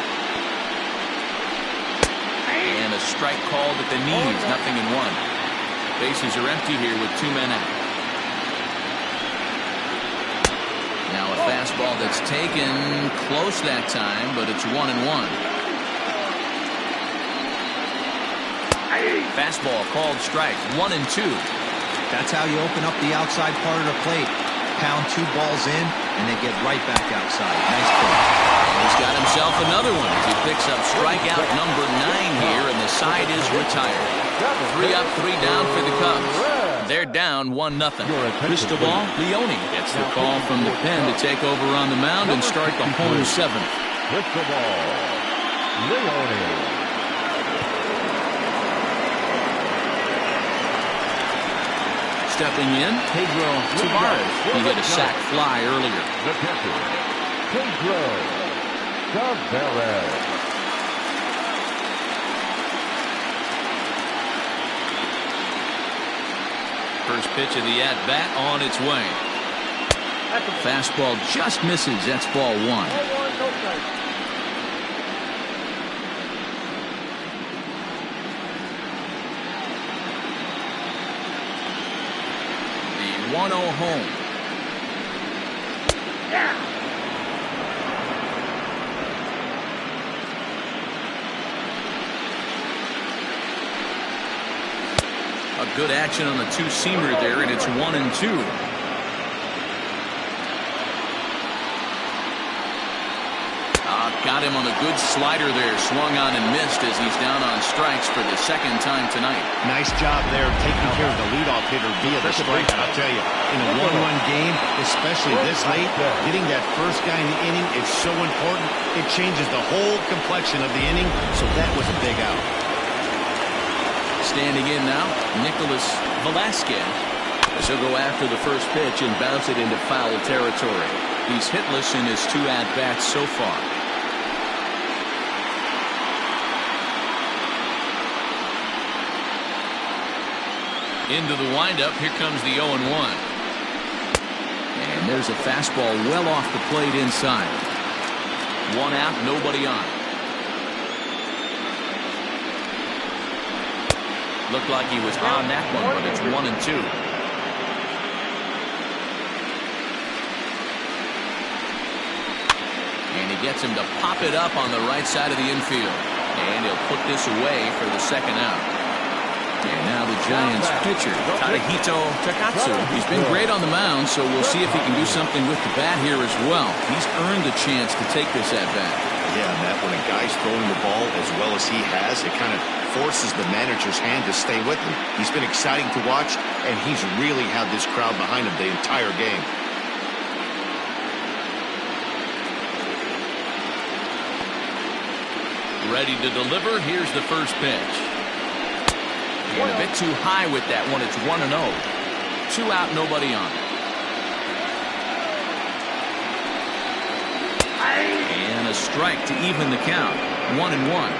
And a strike called at the knees, 0-1. Bases are empty here with 2 men out. Now a fastball that's taken close that time, but it's 1-1. Fastball called strike, 1-2. That's how you open up the outside part of the plate. Pound 2 balls in, and they get right back outside. Nice pitch. He's got himself another one as he picks up strikeout number 9 here, and the side is retired. 3 up, 3 down for the Cubs. They're down 1-0. Cristobal Leone gets the call from the pen to take over on the mound and start the home 7th. Cristobal Leone. Stepping in, Pedro Tavares. He hit a sac fly earlier. The catcher, Pedro Tavares. First pitch of the at-bat on its way. Fastball just misses. That's ball 1. The 1-0 home. A good action on the 2-seamer there, and it's 1-2. Got him on a good slider there, swung on and missed as he's down on strikes for the 2nd time tonight. Nice job there taking care of the leadoff hitter via the strike. And I'll tell you, in a 1-run game, especially this late, getting that first guy in the inning is so important. It changes the whole complexion of the inning, so that was a big out. Standing in now, Nicholas Velasquez. As he'll go after the first pitch and bounce it into foul territory. He's hitless in his 2 at-bats so far. Into the windup, here comes the 0-1. And there's a fastball well off the plate inside. 1 out, nobody on. Looked like he was on that one, but it's 1-2. And he gets him to pop it up on the right side of the infield. And he'll put this away for the 2nd out. And now the Giants pitcher, Tadahito Takatsu. He's been great on the mound, so we'll see if he can do something with the bat here as well. He's earned the chance to take this at bat. Yeah, Matt, when a guy's throwing the ball as well as he has, it kind of forces the manager's hand to stay with him. He's been exciting to watch, and he's really had this crowd behind him the entire game. Ready to deliver. Here's the first pitch. And a bit too high with that one. It's 1-0. 2 out, nobody on. And a strike to even the count. 1-1.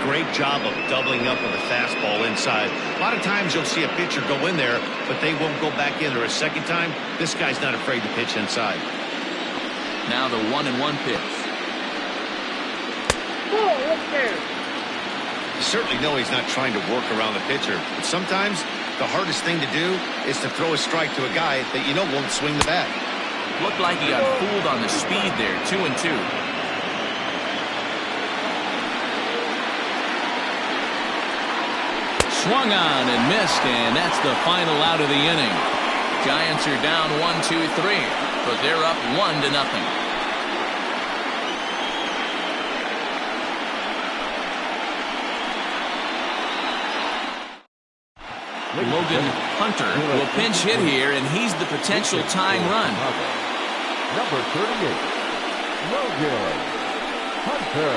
Great job of doubling up with a fastball inside. A lot of times you'll see a pitcher go in there, but they won't go back in there a second time. This guy's not afraid to pitch inside. Now the 1-1 pitch. You certainly know he's not trying to work around the pitcher, but sometimes the hardest thing to do is to throw a strike to a guy that you know won't swing the bat. Looked like he got fooled on the speed there. 2-2. Swung on and missed, and that's the final out of the inning. Giants are down 1-2-3, but they're up 1-0. Logan Hunter will pinch hit here, and he's the potential tying run. Number 38, Logan Hunter.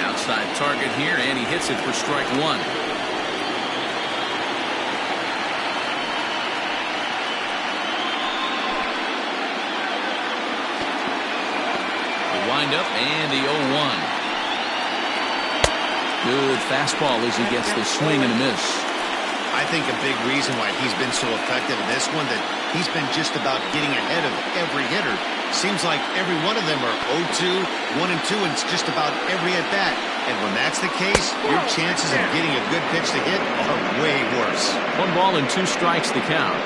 Outside target here, and he hits it for strike 1. windup and the 0-1. Good fastball as he gets the swing and a miss. I think a big reason why he's been so effective in this one that he's been just about getting ahead of every hitter. Seems like every one of them are 0-2, 1-2, and it's just about every at bat. And when that's the case, your chances of getting a good pitch to hit are way worse. 1 ball and 2 strikes the count.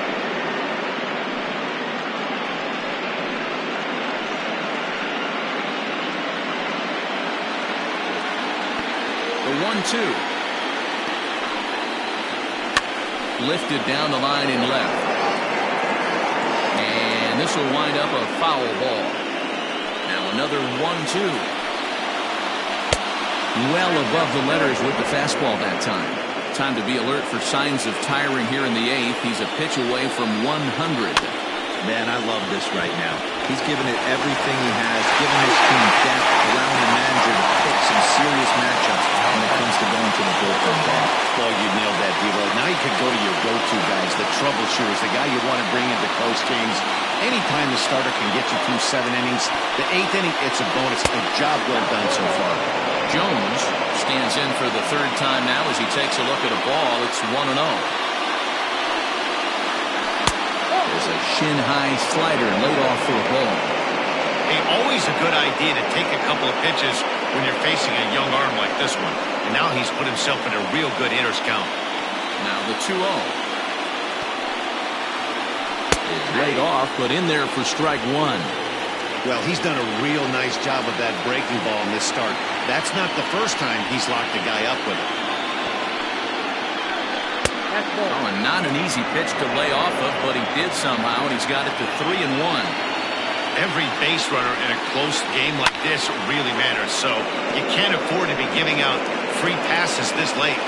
The 1-2. Lifted down the line in left. And this will wind up a foul ball. Now another 1-2. Well above the letters with the fastball that time. Time to be alert for signs of tiring here in the 8th. He's a pitch away from 100. Man, I love this right now. He's given it everything he has, given his team depth, allowing the manager to pick some serious matchups when it comes to going to the bullpen ball. Oh, you nailed that, D-Roll. Now you could go to your go-to guys, the troubleshooters, the guy you want to bring into close games. Anytime the starter can get you through 7 innings, the 8th inning, it's a bonus. A job well done so far. Jones stands in for the 3rd time now as he takes a look at a ball. It's 1-0. There's a shin-high slider laid off for a ball. Hey, always a good idea to take a couple of pitches when you're facing a young arm like this one. And now he's put himself in a real good hitter's count. Now the 2-0. It's laid off, but in there for strike 1. Well, he's done a real nice job of that breaking ball in this start. That's not the first time he's locked a guy up with it. Oh, and not an easy pitch to lay off of, but he did somehow, and he's got it to 3-1. Every base runner in a close game like this really matters, so you can't afford to be giving out free passes this late.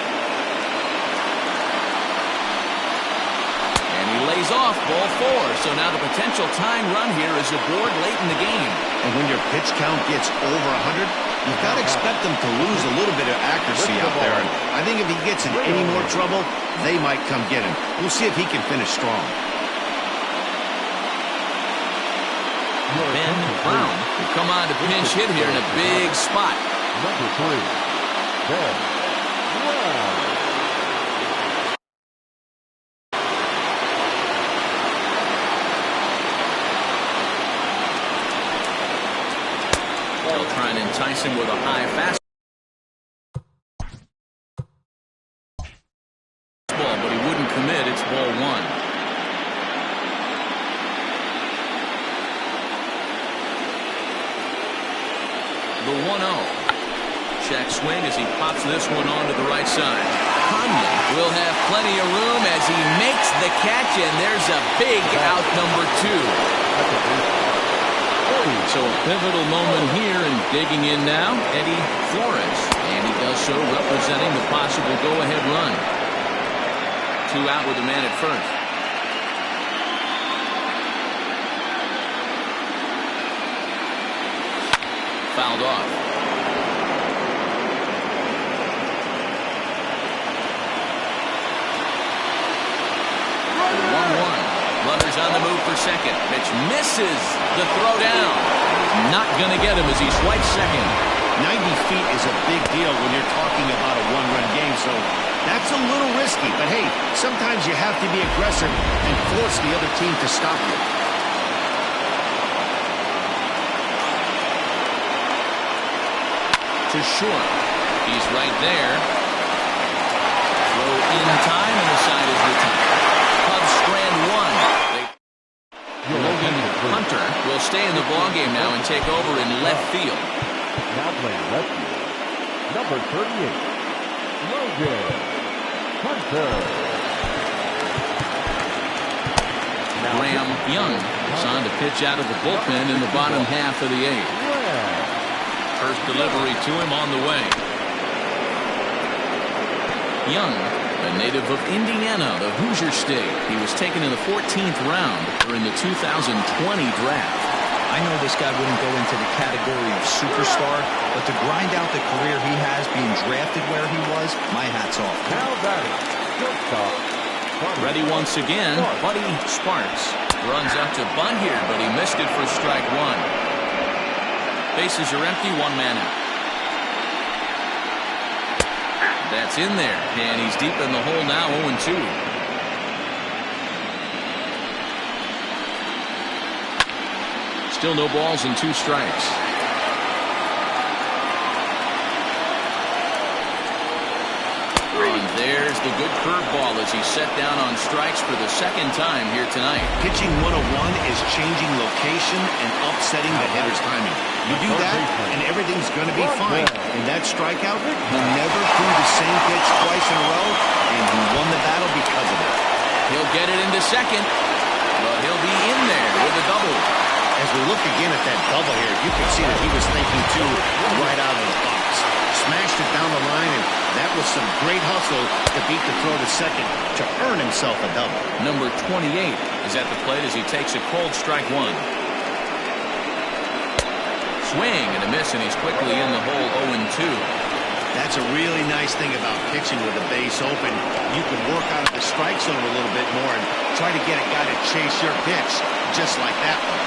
And he lays off ball 4, so now the potential tying run here is aboard late in the game. And when your pitch count gets over 100, you've got to expect them to lose a little bit of accuracy out there. And I think if he gets in any more trouble, they might come get him. We'll see if he can finish strong. Ben Brown will come on to pinch hit here in a big spot. Number 3, Ben Brown. They'll try and entice him with a high fastball, but he wouldn't commit. It's ball 1. The 1-0. Check swing as he pops this one onto the right side. Conley will have plenty of room as he makes the catch, and there's a big out number 2. So a pivotal moment here, and digging in now, Eddie Flores. And he does so representing the possible go-ahead run. 2 out with a man at first. Fouled off. 1-1. Runners on the move for second. Pitch misses the throw down. Not going to get him as he swipes second. 90 feet is a big deal when you're talking about a 1-run game, so that's a little risky. But hey, sometimes you have to be aggressive and force the other team to stop you. To short. He's right there. Throw in time, and the side is retired. Cubs strand 1. Logan Hunter will stay in the ballgame now and take over in left field. Now playing left field, number 38, Logan Hunter. Graham Young is on to pitch out of the bullpen in the bottom half of the 8th. First delivery to him on the way. Young, a native of Indiana, the Hoosier State. He was taken in the 14th round during the 2020 draft. I know this guy wouldn't go into the category of superstar, but to grind out the career he has being drafted where he was, my hat's off. Now batting, shortstop. Ready once again, Buddy Sparks runs up to bunt here, but he missed it for strike 1. Bases are empty, one man out. That's in there, and he's deep in the hole now, 0-2. Still no balls and 2 strikes. And there's the good curveball as he's set down on strikes for the second time here tonight. Pitching 101 is changing location and upsetting the hitter's timing. You do that, and everything's going to be fine. In that strikeout, he never threw the same pitch twice in a row, and he won the battle because of it. He'll get it into second, but he'll be in there with a double. As we look again at that double here, you can see that he was thinking, too, right out of the box. Smashed it down the line, and that was some great hustle to beat the throw to second to earn himself a double. Number 28 is at the plate as he takes a cold strike 1. Swing and a miss, and he's quickly in the hole, 0-2. That's a really nice thing about pitching with a base open. You can work out of the strike zone a little bit more and try to get a guy to chase your pitch, just like that one.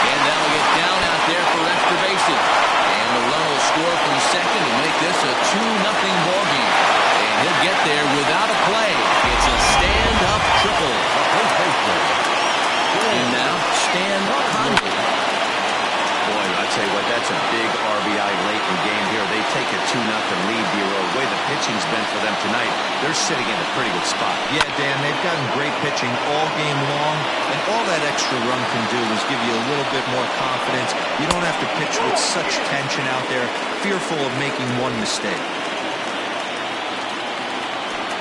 And that'll get down out there for extra bases. And the run will score from second to make this a 2-0 ball game. And he'll get there without a play. It's a stand-up triple. And now, Stan Conley. Boy, I tell you what, that's a big RBI late in the game here. They take a 2-0 lead, Bureau. The way the pitching's been for them tonight, they're sitting in a pretty good spot. Yeah, Dan, they've gotten great pitching all game long, and all that extra run can do is give you a little bit more confidence. You don't have to pitch with such tension out there, fearful of making one mistake.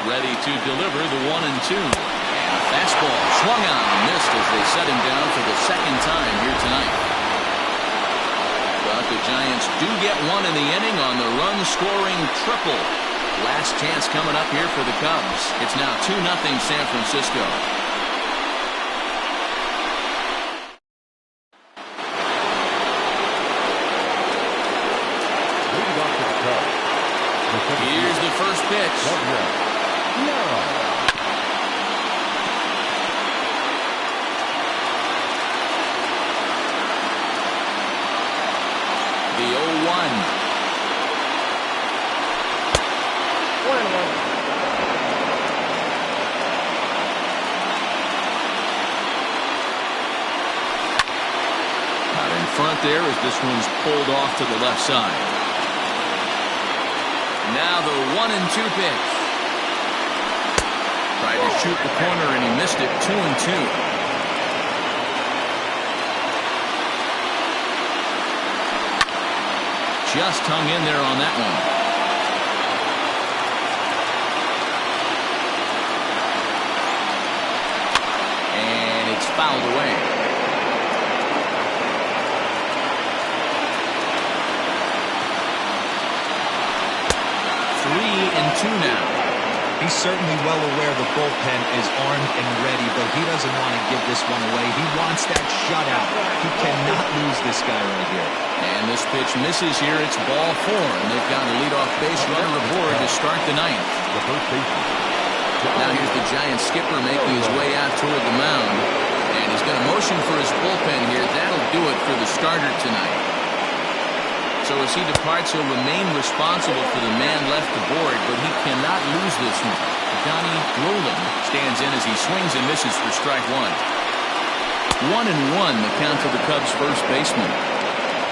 Ready to deliver the 1-2. And a fastball swung on and missed as they set him down for the second time here tonight. But the Giants do get one in the inning on the run-scoring triple. Last chance coming up here for the Cubs. It's now 2-0 San Francisco. Here's the first pitch. The 0-1. Out in front there as this one's pulled off to the left side. Now the 1-2 pitch. Tried to shoot the corner and he missed it. 2-2. Just hung in there on that one. And it's fouled away. 3-2 now. He's certainly well aware the bullpen is armed and ready, but he doesn't want to give this one away. He wants that shutout. He cannot lose this guy right here. And this pitch misses here. It's ball 4, and they've got a leadoff base runner aboard to start the ninth. Now here's the Giants skipper making his way out toward the mound, and he's going to motion for his bullpen here. That'll do it for the starter tonight. So as he departs, he'll remain responsible for the man left aboard, but he cannot lose this one. Johnny Rowland stands in as he swings and misses for strike 1. 1-1 the count to the Cubs' first baseman.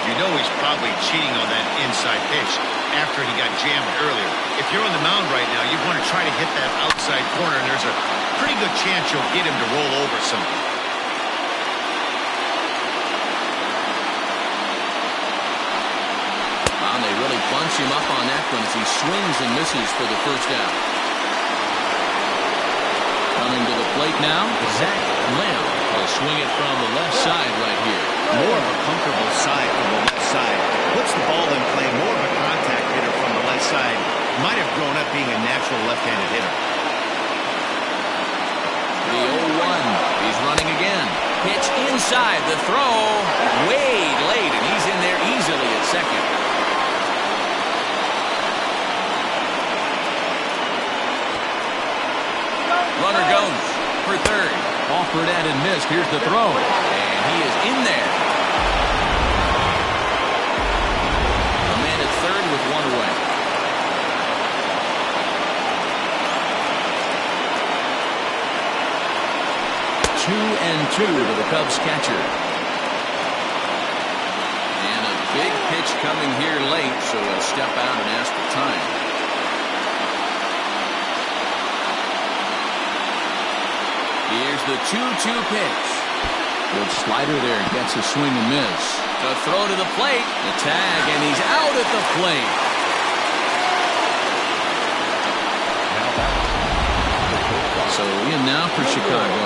You know he's probably cheating on that inside pitch after he got jammed earlier. If you're on the mound right now, you want to try to hit that outside corner, and there's a pretty good chance you'll get him to roll over something. They really bunch him up on that one as he swings and misses for the first out. Coming to the plate now, Zach Lamb will swing it from the left side right here. More of a comfortable side from the left side. Puts the ball in play. More of a contact hitter from the left side. Might have grown up being a natural left-handed hitter. The 0-1. He's running again. Pitch inside. The throw way late, and he's in there easily at second. Runner goes for third. Offered at and missed. Here's the throw. And he is in there. the Cubs catcher. And a big pitch coming here late, so he'll step out and ask for time. Here's the 2-2 pitch. Good slider there, gets a swing and miss. The throw to the plate, the tag, and he's out at the plate. So in now for Chicago,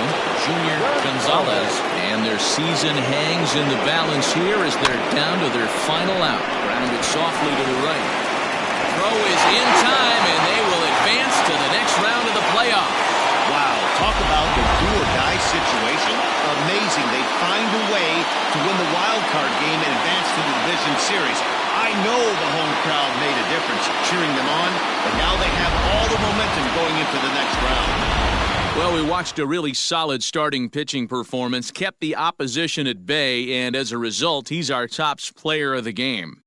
Junior Gonzalez. And their season hangs in the balance here as they're down to their final out. Grounded softly to the right. Throw is in time, and they will advance to the next round of the playoffs. Wow, talk about the do-or-die situation. Amazing. They find a way to win the wild card game and advance to the division series. I know the home crowd made a difference cheering them on, but now they have all the momentum going into the next round. Well, we watched a really solid starting pitching performance, kept the opposition at bay, and as a result, he's our top player of the game.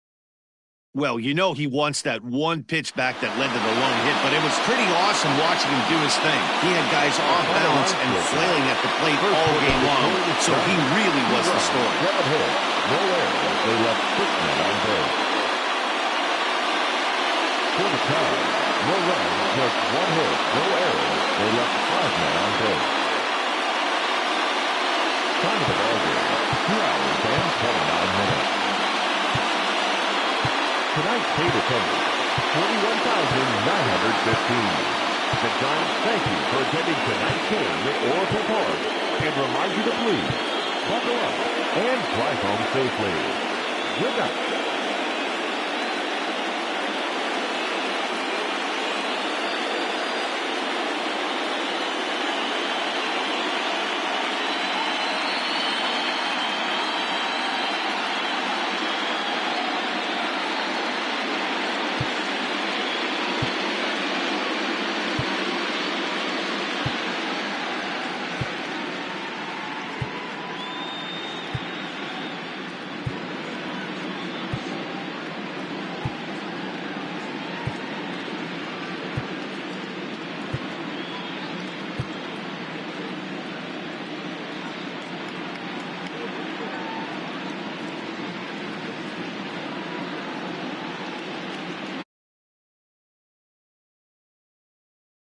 Well, you know he wants that one pitch back that led to the lone hit, but it was pretty awesome watching him do his thing. He had guys off balance and flailing at the plate all game long, so he really was the story. No errors as they left 6 men on base. For the Cubs, no runs, just 1 hit, no errors. They left 5 men on base. Time of the ball game, 2 hours and 29 minutes. Tonight's paid attendance, 41,915. The Giants thank you for attending tonight's game at Oracle Park and remind you to please buckle up and drive home safely. Good night.